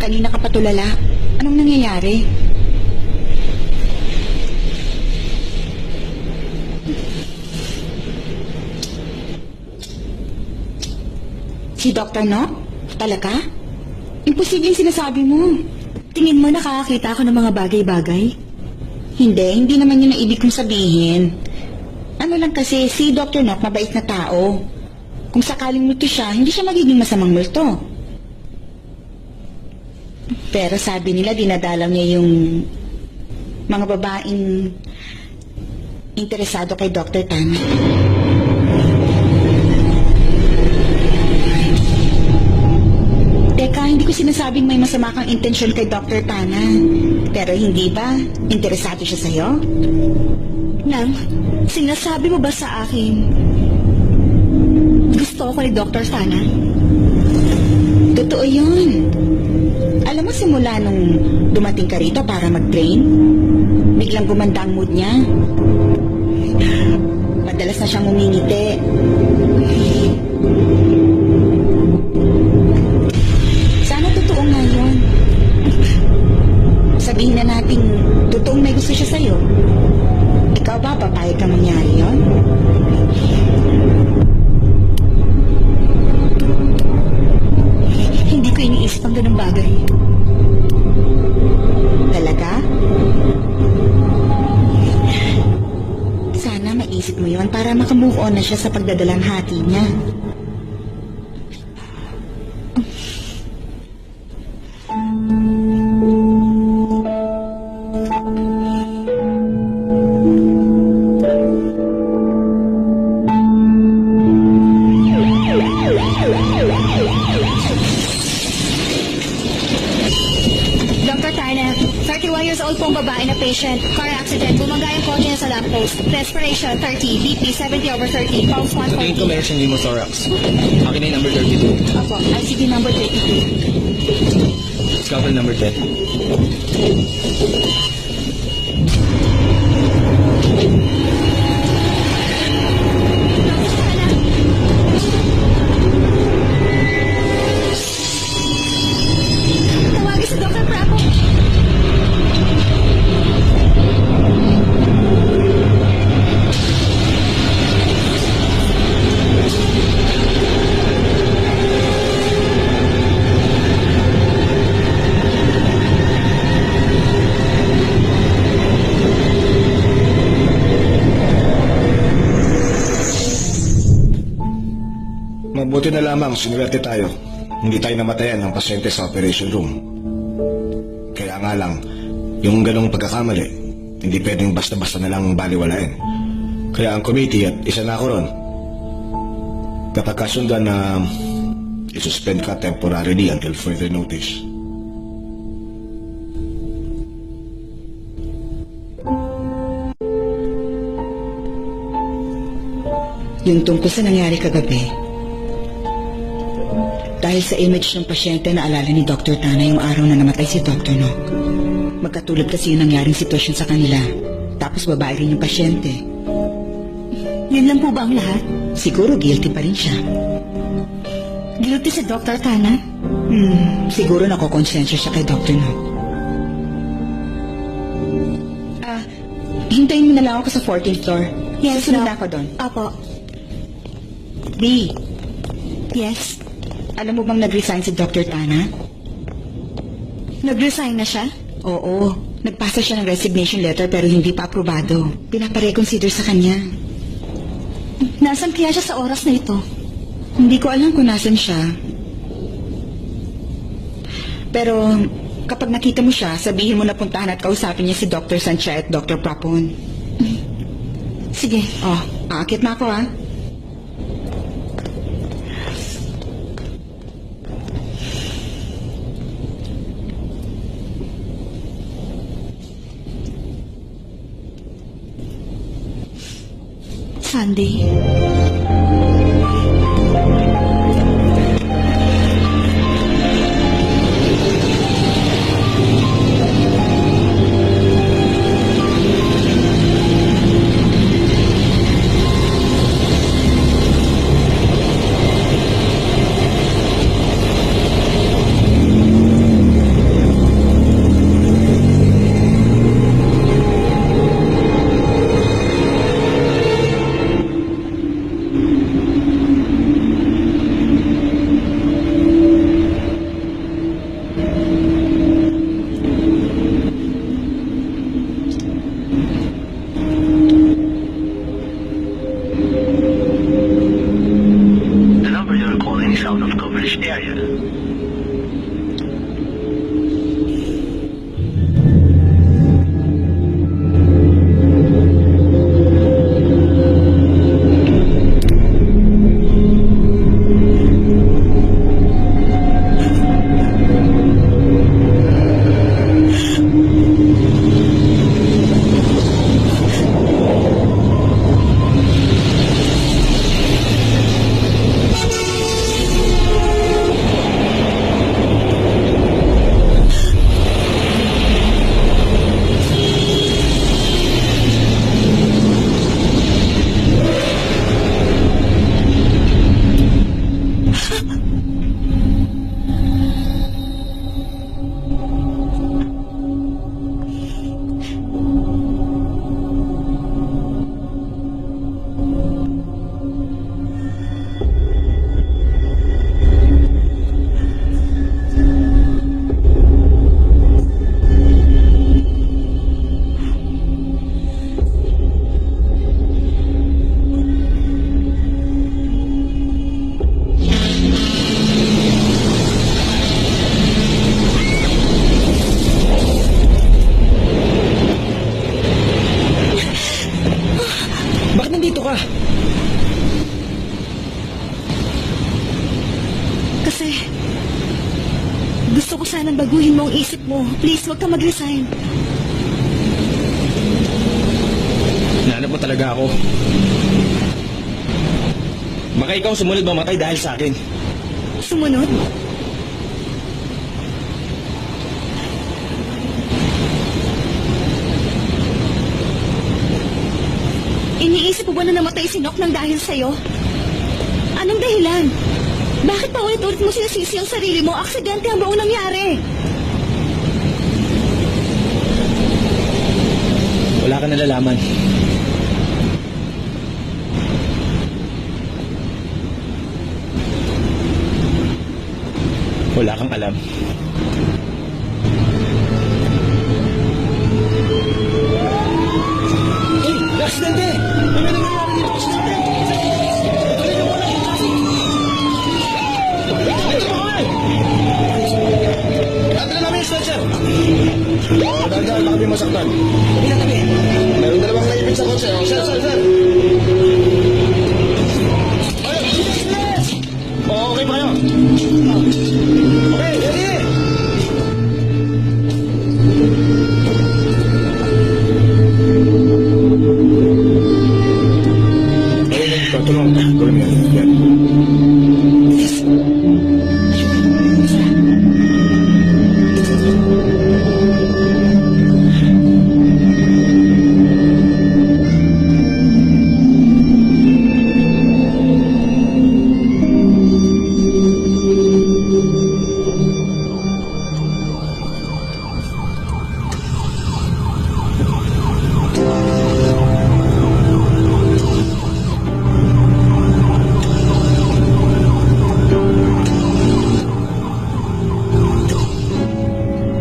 Kanina ka patulala. Anong nangyayari? Si Dr. No? Talaga? Imposibleng sinasabi mo. Tingin mo nakakakita ako ng mga bagay-bagay? Hindi naman yun ang ibig kong sabihin. Ano lang kasi, si Dr. Nock mabait na tao. Kung sakaling multo siya, hindi siya magiging masamang multo. Pero sabi nila, dinadalaw niya yung mga babaeng interesado kay Dr. Tan. hindi ko sinasabing may masama kang intensyon kay Dr. Tana. Pero hindi ba? Interesado siya sa'yo? Nang, sinasabi mo ba sa akin gusto ko ni Dr. Tana? Totoo yun. Alam mo, simula nung dumating ka rito para mag-train, biglang gumanda ang mood niya. Madalas na siyang umingiti. Sana totoo nga yun. Sabihin na natin, totoong may gusto siya sa'yo. Ikaw ba, papayag ka mangyari yun? Hindi ko iniisip ang ganung bagay. Talaga? Sana maisip mo yon para makamove on na siya sa pagdadalang hati niya. Dr. Tana, 31 years old pong babae na patient. Car accident. Bumangga yung kotse niya sa lamppost. Respiration 30, BP 70/30, pulse Sa tingin ko 140. meron siyang pneumothorax. Akin na yung number 32. Opo, ICD number 32. Scalpel number 10. Tawagin si Dr. Bravo. Mabuti na lamang sinuwerte tayo. Hindi tayo namatayan ng pasyente sa operation room. Kaya nga lang, yung ganong pagkakamali, hindi pwedeng basta-basta na lang baliwalain. Kaya ang committee at isa na ako ron, kapag kasundan na isuspend ka temporarily until further notice. Yung tungkol sa nangyari kagabi, dahil sa image ng pasyente na alala ni Dr. Tana yung araw na namatay si Dr. Nock. Magkatulad kasi yung nangyaring sitwasyon sa kanila. Tapos babae rin yung pasyente. Yun lang po ba ang lahat? Siguro guilty pa rin siya. Guilty si Dr. Tana? Siguro nakokonsensya siya kay Dr. Nock. Hintayin mo na lang ako sa 14th floor. Susunod na ako doon. Apo. B, Yes. alam mo bang nag-resign si Dr. Tana? Nag-resign na siya? Oo. Nagpasa siya ng resignation letter pero hindi pa aprobado. Pinapareconsider sa kanya. Nasaan kaya siya sa oras na ito? Hindi ko alam kung nasan siya. Pero kapag nakita mo siya, sabihin mo na puntahan at kausapin niya si Dr. Sanchez at Dr. Prapon. Sige. Oh, aakit na ako ah. Sunday. The number you're calling is out of coverage area. Jose, gusto ko sanang baguhin mo ang isip mo. Please, huwag ka mag-resign. Hinahanap mo talaga ako. Baka ikaw sumunod mamatay dahil sa akin. Sumunod? Iniisip mo ba na namatay si Nock nang dahil sa'yo? Anong dahilan? Bakit pa ulit-ulit mo sinasisi ang sarili mo? Aksidente ang buong nangyari. Wala ka nalalaman. Wala kang alam. Hey, aksidente! May nangyayari dito sa sasakyan. Tuloy na muna yung traffic. Ito mo kami! Adala namin yung stretcher. Dahan-dahan, baka may masaktan. Tabi na, tabi. Meron dalawang naipit sa kotse. Sir, sir, sir! Ayun, bilis! Okay pa kayo? Okay, ready! Ayun, tulungan ka. Gawin mo yan. Yan.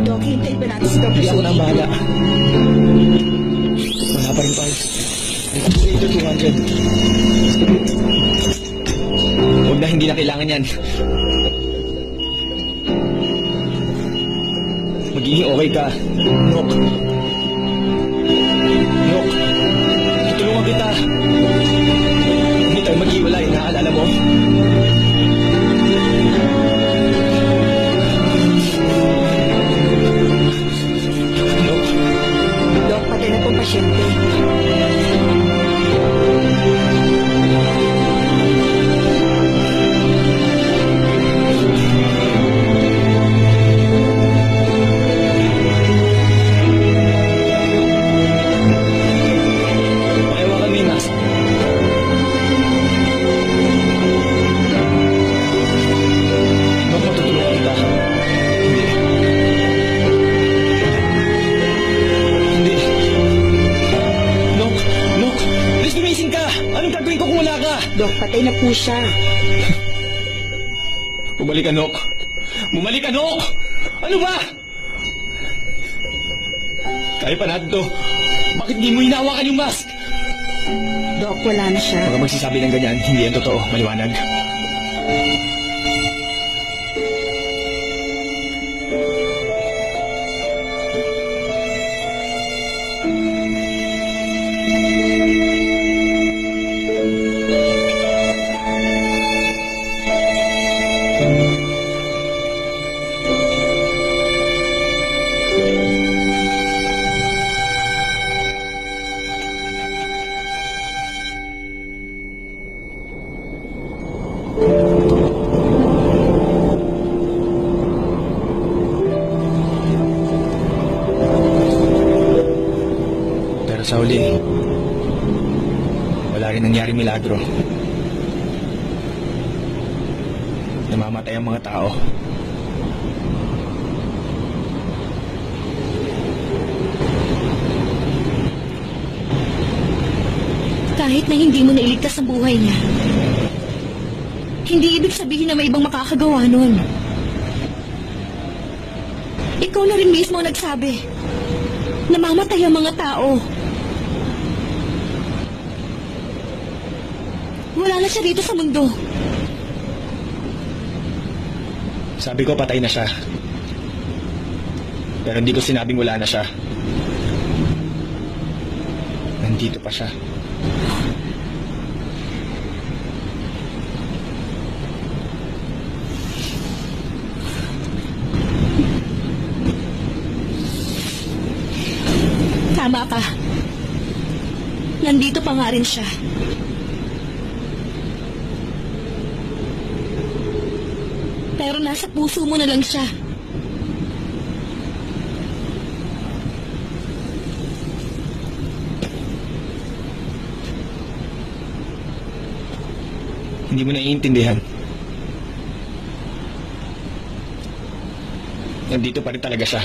Doc, hintayin pa natin si Dr. Hindi ako na ang Suki. bahala. Wala pa rin tayo. Ito 200. Huwag na, hindi na kailangan yan. Magiging okay ka. Nok. Nok. Tutulungan kita. Hindi tayo maghiwalay, naalala mo? Nok. Doc, patay na pong pasyente. Pakihawakan mo yung mask. Nok, matutulungan kita. Hindi. Nok! Nok! Please, gumising ka! Anong gagawin ko kung wala ka? Doc, patay na po siya. Bumalik ka, Nok! Bumalik ka, Nok! Ano ba? Kaya pa natin to. Bakit di mo hinawakan yung mask? Doc, wala na siya. Huwag kang magsasabi ng ganyan. Hindi yan totoo. Maliwanag. Pero sa huli, wala rin nangyaring milagro. Namamatay ang mga tao. Kahit na hindi mo nailigtas ang buhay niya, hindi ibig sabihin na may ibang makakagawa nun. Ikaw na rin mismo ang nagsabi. Namamatay ang mga tao. Wala na siya dito sa mundo. Sabi ko patay na siya. Pero hindi ko sinabing wala na siya. Nandito pa siya. Tama ka. Nandito pa nga rin siya. Pero nasa puso mo na lang siya. Hindi mo naiintindihan. Nandito pa rin talaga siya.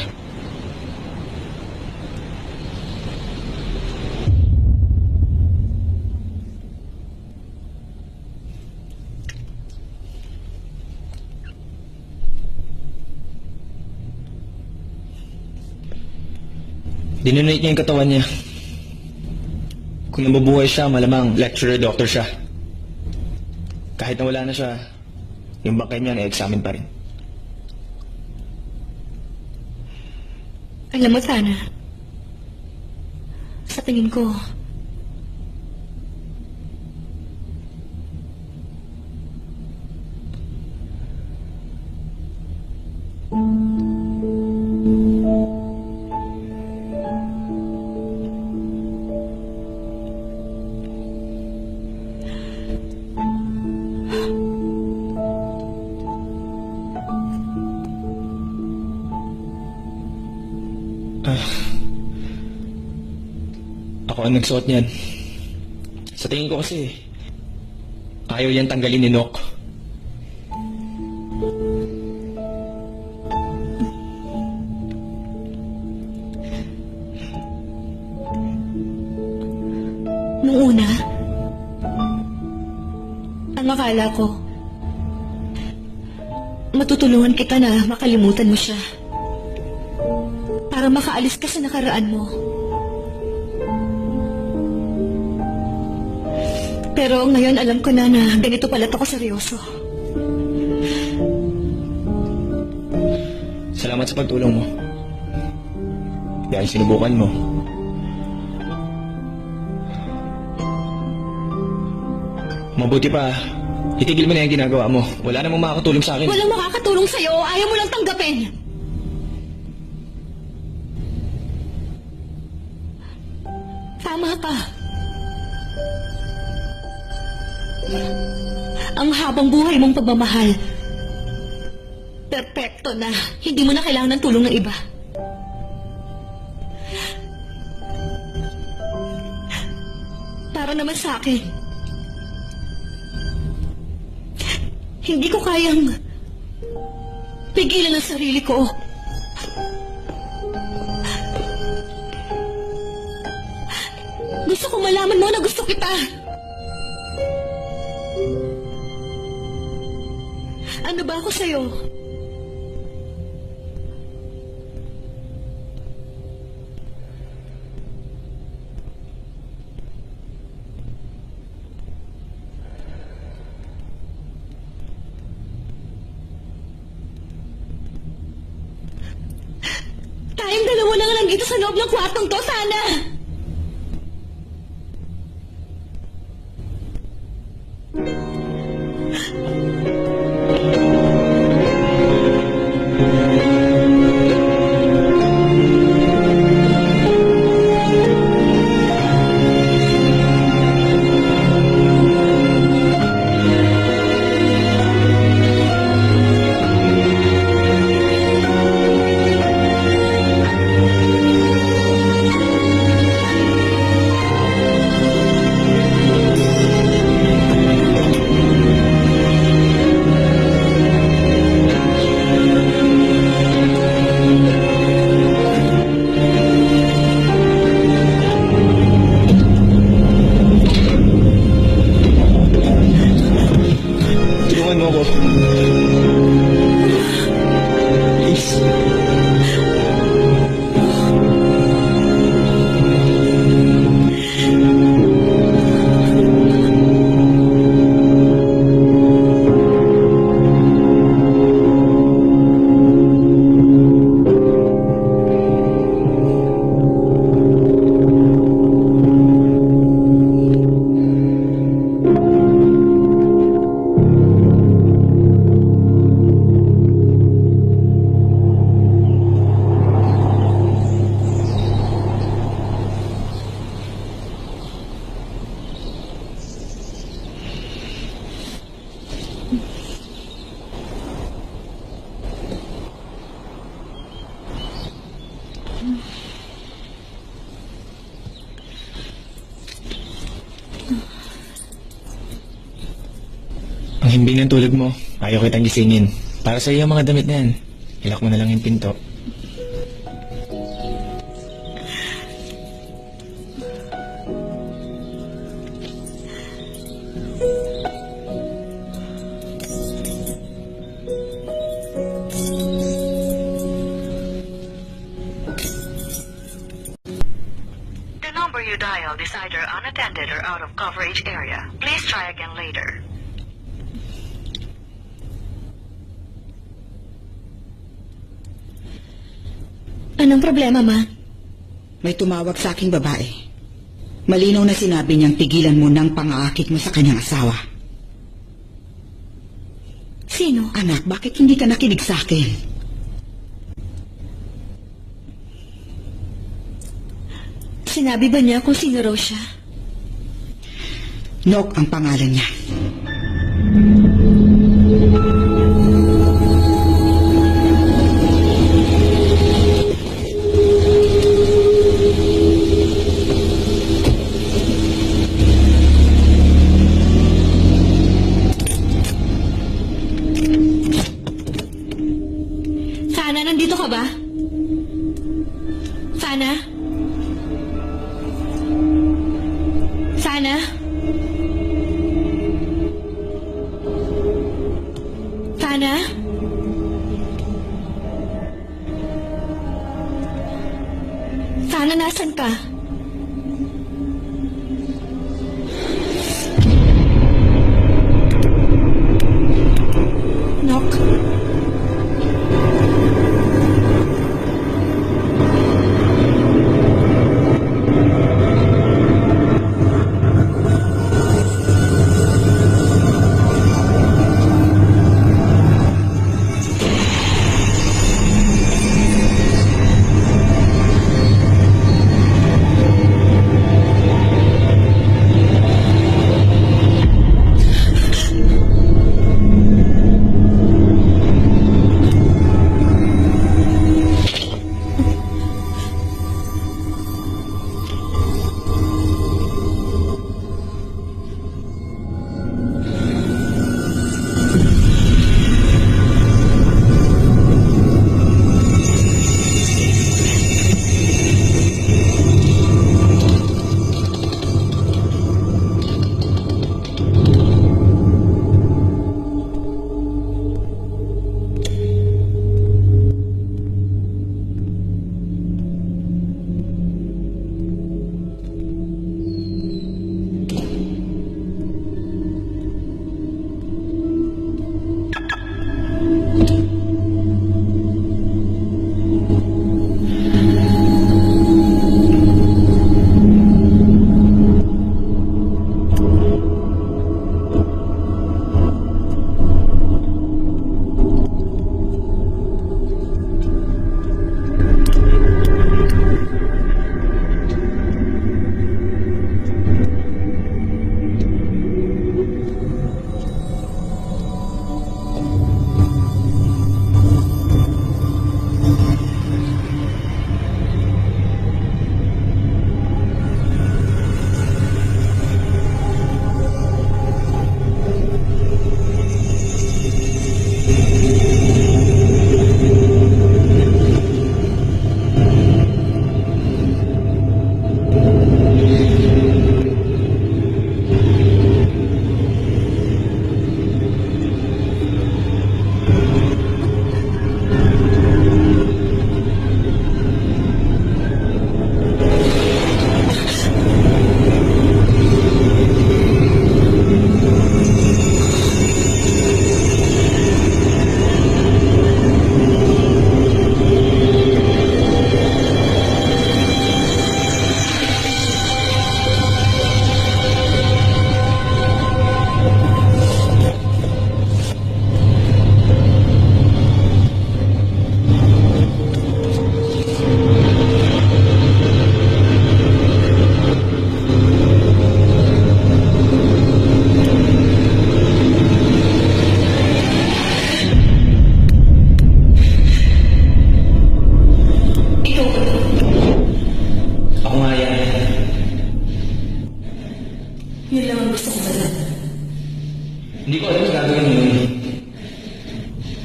Dinonate niya yung katawan niya. Kung nabubuhay siya, malamang lecturer, doctor siya. Kahit na wala na siya, yung bangkay niya na-examine pa rin. Alam mo, Tana, sa tingin ko, Ako ang nagsuot niyan. Sa tingin ko kasi, ayaw yan tanggalin ni Nock. nung una, ang akala ko, matutulungan kita na makalimutan mo siya. Para makaalis ka sa nakaraan mo. Pero ngayon alam ko na ganito pala ako seryoso. Salamat sa pagtulong mo. Dahil sinubukan mo. Mabuti pa, itigil mo na yung ginagawa mo. Wala namang makakatulong sa akin. Walang makakatulong sa'yo. Ayaw mo lang tanggapin. Tama ka. Ang habang buhay mong pagmamahal, perpekto na. Hindi mo na kailangan ng tulong ng iba. Para naman sa akin, hindi ko kayang pigilan ang sarili ko. Gusto ko malaman mo na gusto kita. Ano ba ako sa'yo? Tayong dalawa na nga lang dito sa loob ng kwartong to, sana! Tulungan mo ako. Please. Mahimbing ng tulog mo. Ayaw kitang gisingin. Para sa iyo ang mga damit na yan. Ilak mo na lang yung pinto. The number you dialed is either unattended or out of coverage area. Please try again later. Anong problema, Ma? May tumawag sa aking babae. Malinaw na sinabi niyang tigilan mo ng pang-aakit mo sa kanyang asawa. Sino? Anak, bakit hindi ka nakinig sa akin? Sinabi ba niya kung sino raw siya? Nok ang pangalan niya. Sana, nandito ka ba? Sana? Sana? Sana? Sana, nasan ka? Nok?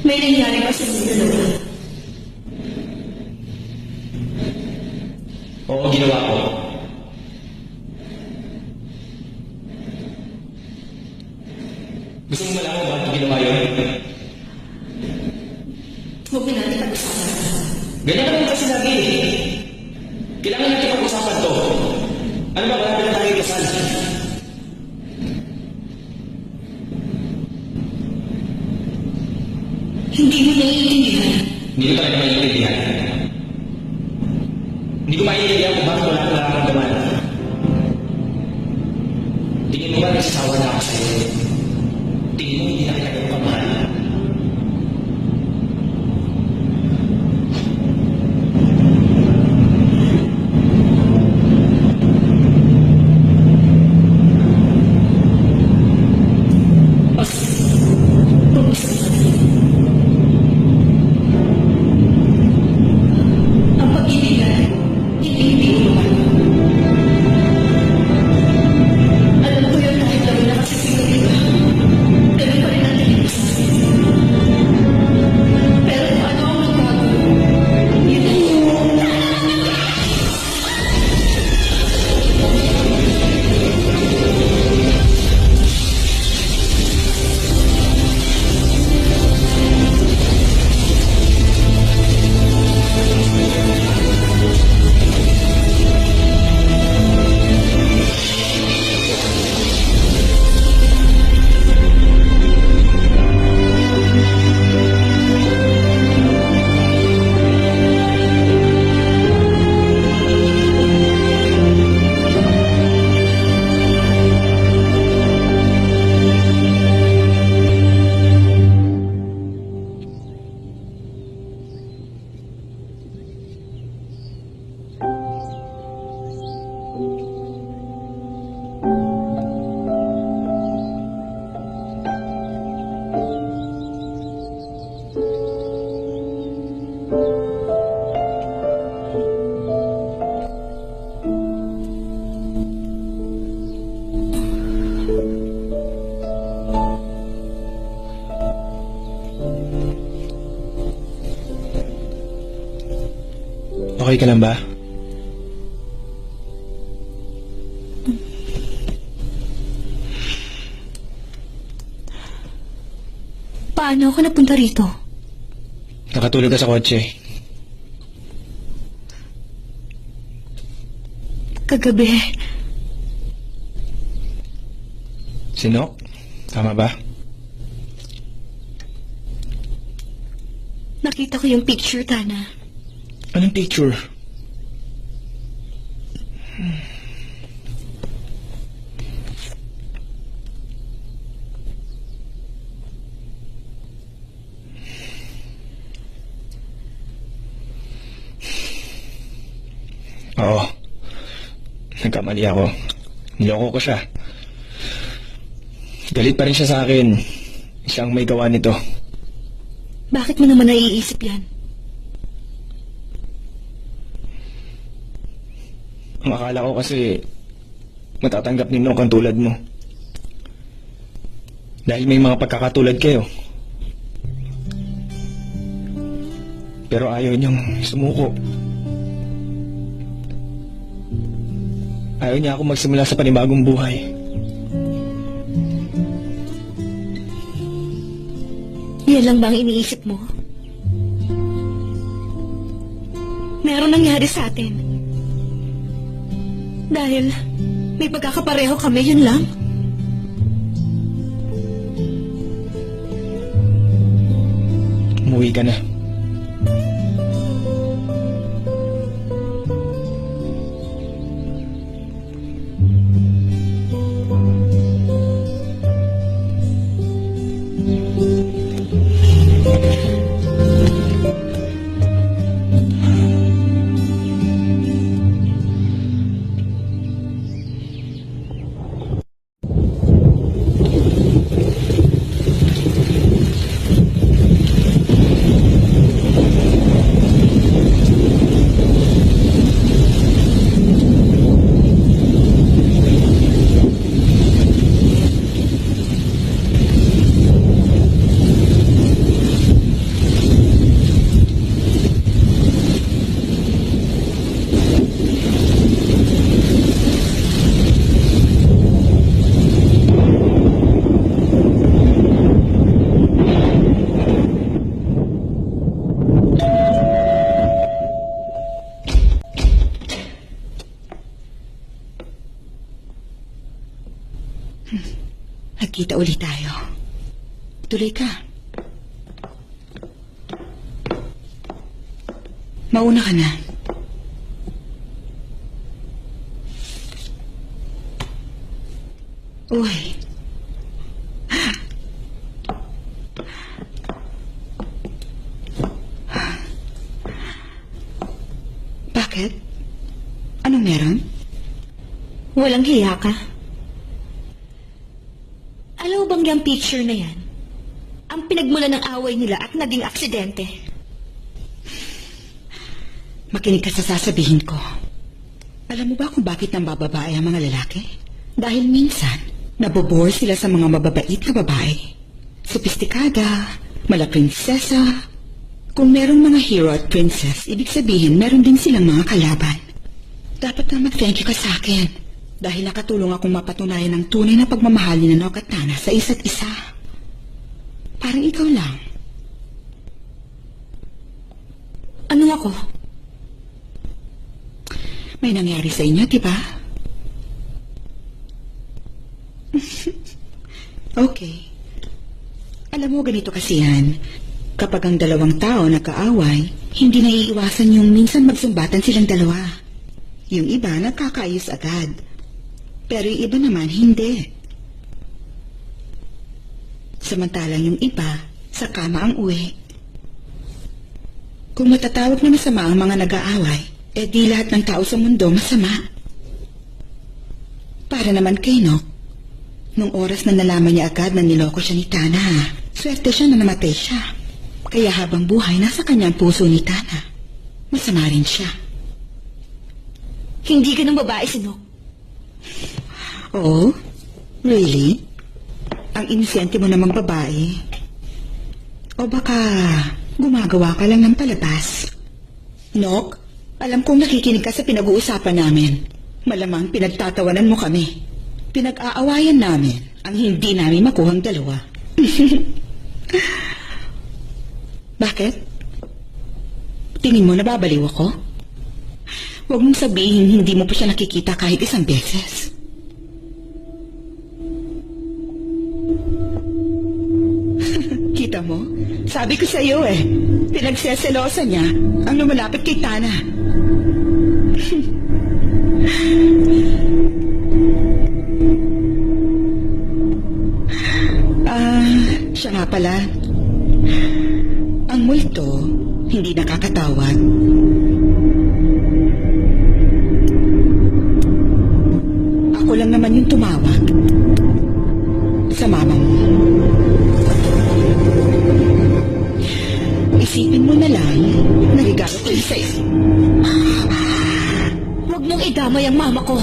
May nangyari ba sa inyo dalawa? Oo, ginawa ko. Gusto mo malaman bakit ko ginawa yun? Huwag na natin pag-usapan. Ganyan ka naman kasi lagi eh. Kailangan natin pag-usapan to. Ano ba, wala na tayo kasal? Hindi mo naiintindihan. Hindi ko talaga maintindihan. Hindi ko maintindihan kung bakit wala ka nararamdaman. Tingin mo ba nagsasawa na ako sa'yo? Tingin mo hindi na kita ganun kamahal? Ang pag-ibig natin, hindi mo naman. Alam ko yun kahit lalo na kasi sino ka. Ganun pa rin natin yung usasin. Pero kung ano ang magbago, yun ang Okay ka lang ba? Paano ako napunta rito? Nakatulog ka sa kotse. Kagabi, Sinok? Tama ba? nakita ko yung picture, Tana. Anong picture? Oo. Nagkamali ako. Niloko ko siya. Galit pa rin siya sa akin. Siya ang may gawa nito. Bakit mo naman naiisip yan? Ang akala ko kasi matatanggap ni Nok ang tulad mo. Dahil may mga pagkakatulad kayo. Pero ayaw niyang sumuko. Ayaw niya ako magsimula sa panibagong buhay. Yan lang ba ang iniisip mo? Meron nangyari sa atin. Dahil may pagkakapareho kami, yun lang. Umuwi ka na. magkita ulit tayo. Tuloy ka. Mauna ka na. Uy. Bakit? Anong meron? Walang hiya ka. Alam mo bang yung picture na yan? Ang pinagmula ng away nila at naging aksidente. Makinig ka sa sasabihin ko. Alam mo ba kung bakit nang bababae ang mga lalaki? Dahil minsan, nabobore sila sa mga mababait na babae. Sopistikada, malaprinsesa. Kung merong mga hero at princess, ibig sabihin meron din silang mga kalaban. Dapat na mag-thank you ka sa akin. Dahil nakatulong akong mapatunayan ng tunay na pagmamahal ni Nanok at Tana sa isa't isa. Parang ikaw lang. Ano ako? May nangyari sa inyo, di ba? Okay. Alam mo, ganito kasi yan. Kapag ang dalawang tao nagkaaway, hindi naiiwasan yung minsan magsumbatan silang dalawa. Yung iba nagkakaayos agad. Pero yung iba naman hindi. Samantalang yung iba, sa kama ang uwi. Kung matatawag na masama ang mga nag-aaway, di lahat ng tao sa mundo masama. Para naman kay Nok, nung oras na nalaman niya agad na niloko siya ni Tana, swerte siya na namatay siya. Kaya habang buhay, nasa kanyang puso ni Tana. Masama rin siya. Hindi ka ng babae, si Nok. Oh? Really? Ang inosente mo namang babae? O baka gumagawa ka lang ng palabas? Nok, alam kong nakikinig ka sa pinag-uusapan namin. Malamang pinagtatawanan mo kami. Pinag-aawayan namin ang hindi namin makuhang dalawa. Bakit? Tingin mo nababaliw ako? Huwag mong sabihin hindi mo pa siya nakikita kahit isang beses. Kita mo? Sabi ko sa iyo pinagseselosa niya ang lumalapit kay Tana. Siya nga pala. Ang multo, hindi nakakatawag. Ako lang naman yung tumawag. Sa mama mo. Isipin mo na lang, narigalo ko yun sa'yo. Huwag mong idamay ang mama ko.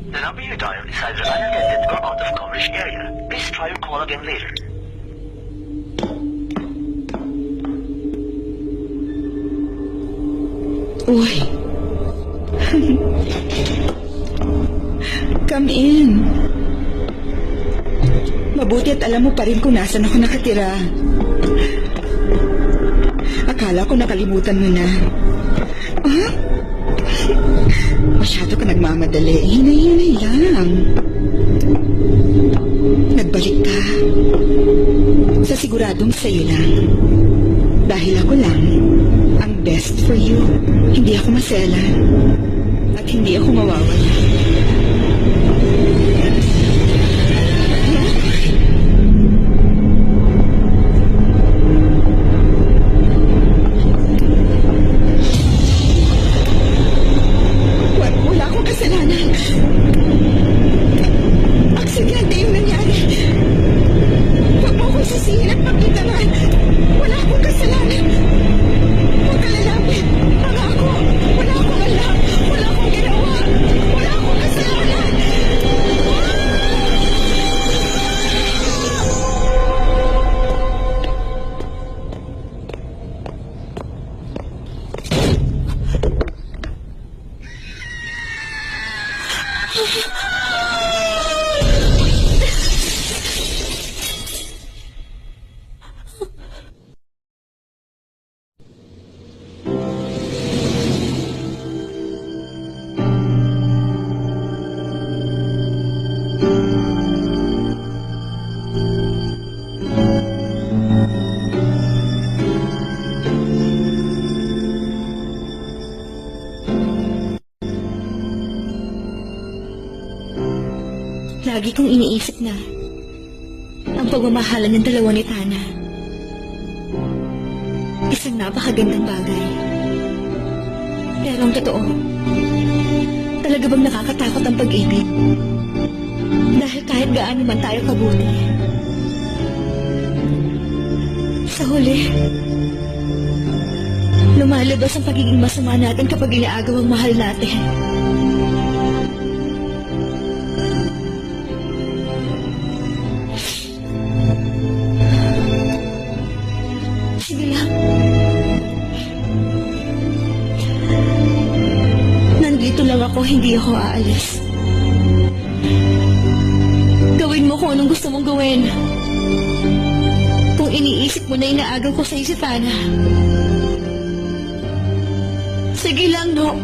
The number you dialed is either unattended or out of coverage area. Please try your call again later. Uy. Come in. Mabuti at alam mo pa rin kung nasan ako nakatira. Akala ko nakalimutan mo na. Ah? Masyado ka nagmamadali. Hinay-hinay lang. Nagbalik ka. Sa siguradong sa'yo lang. Dahil ako lang ang best for you. Hindi ako maselan. At hindi ako mawawala. Wala akong kasalanan. Aksidente yung nangyari. Huwag mo akong sisihin at pagkitangan. Wala akong kasalanan. Huwag ka lalapit. Pangako. Wala akong alam. Wala akong ginawa. Wala akong kasalanan. Lagi kong iniisip na ang pagmamahalan ng dalawa ni Tana. Isang napakagandang bagay. Pero ang totoo, talaga bang nakakatakot ang pag-ibig? Dahil kahit gaano man tayo kabuti, sa huli, lumalabas ang pagiging masama natin kapag inaagaw ang mahal natin. Sige lang. Nandito lang ako, hindi ako aalis. Gawin mo kung anong gusto mong gawin. Kung iniisip mo na inaagaw ko sa'yo si Tana. Sige lang, no?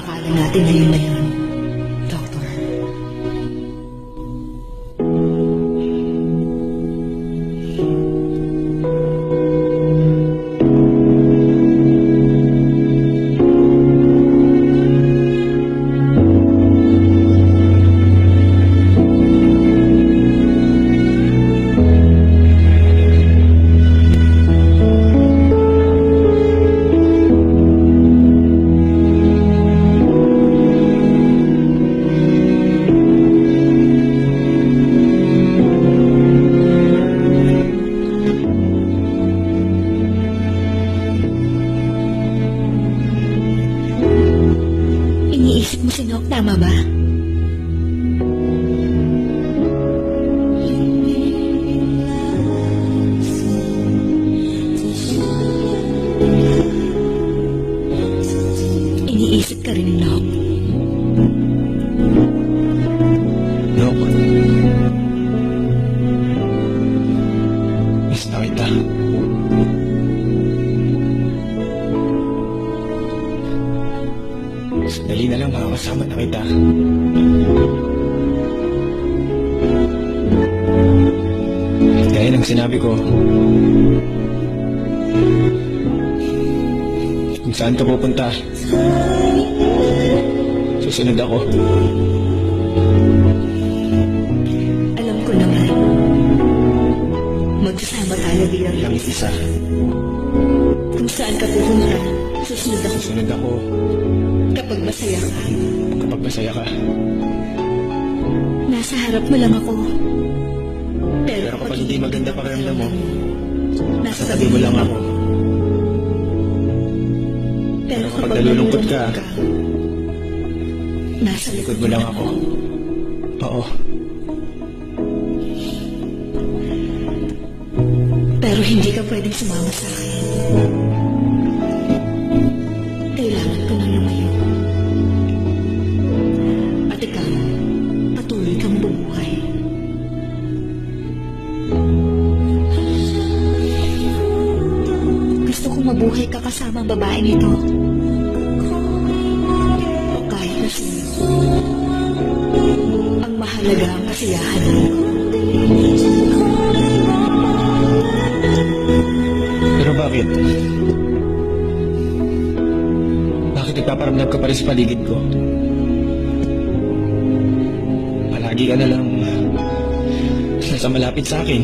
akala natin na yun na yun, Doctor. Iniisip mo si Nok, tama ba? Iniisip ka rin ni Nok. Nok. Miss na kita. Sandali na lang makakasama na kita. Gaya ng sinabi ko, kung saan ka pupunta, susunod ako. Alam ko naman. Magsasama tayo bilang Lang isa. kung saan ka pupunta. Susunod ako Susunod ako kapag masaya ka. kapag masaya ka. Nasa harap mo lang ako. Pero kapag hindi maganda pakiramdam mo, nasa tabi mo lang ako. Pero kapag nalulungkot ka, nasa likod mo lang ako. Oo. Pero hindi ka pwedeng sumama sa akin. Kailangan ko nang lumayo. At ikaw, patuloy kang bumuhay. Gusto kong mabuhay ka kasama ang babaeng ito. O kahit na sino. Ang mahalaga ang kasiyahan mo. Pero bakit? Bakit nagpaparamdam ka pa rin sa paligid ko? Palagi ka na lang nasa malapit sa akin.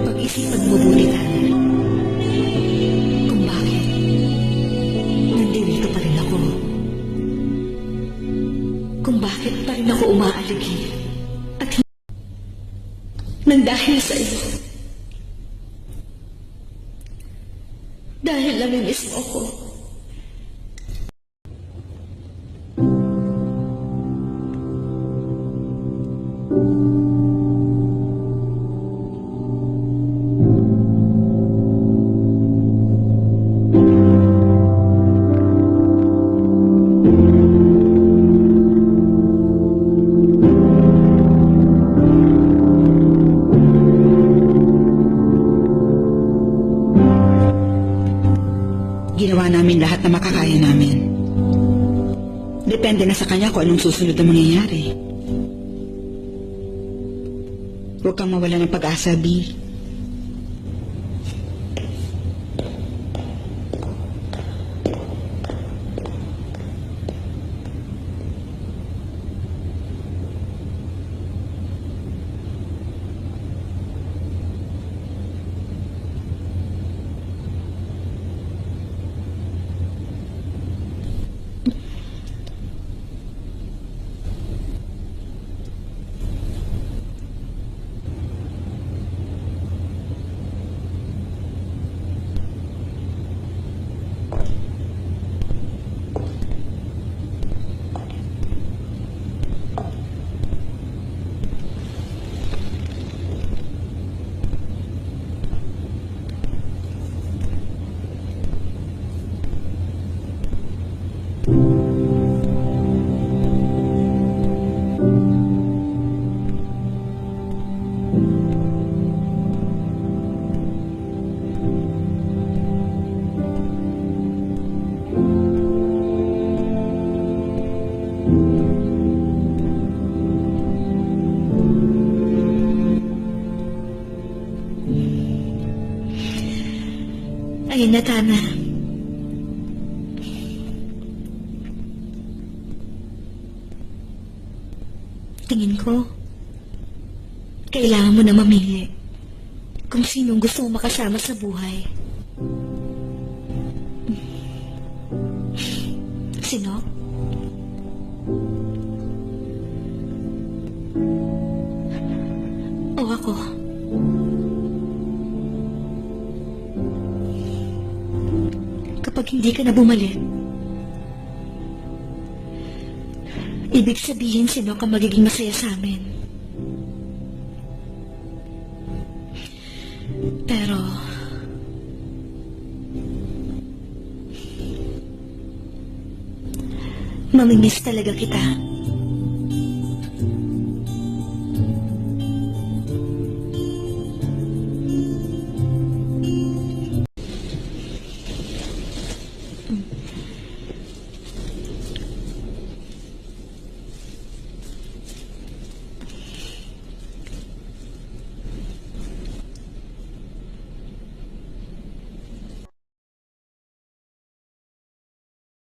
Pag-isipan mo buti tayo. Kung bakit nandito pa rin ako. Kung bakit pa rin ako umaaligi. At nang dahil sa iyo. Dahil namimiss mo ako. Ginawa namin lahat na makakaya namin. Depende na sa kanya kung anong susunod na mangyayari. Huwag kang mawala ng pag-asa, Bill. Ayun na, Tana. Tingin ko, kailangan mo na mamili kung sinong gusto mo makasama sa buhay. Sino? O ako? Kapag hindi ka na bumalik, ibig sabihin sino ka magiging masaya sa amin. Pero, mamimiss talaga kita.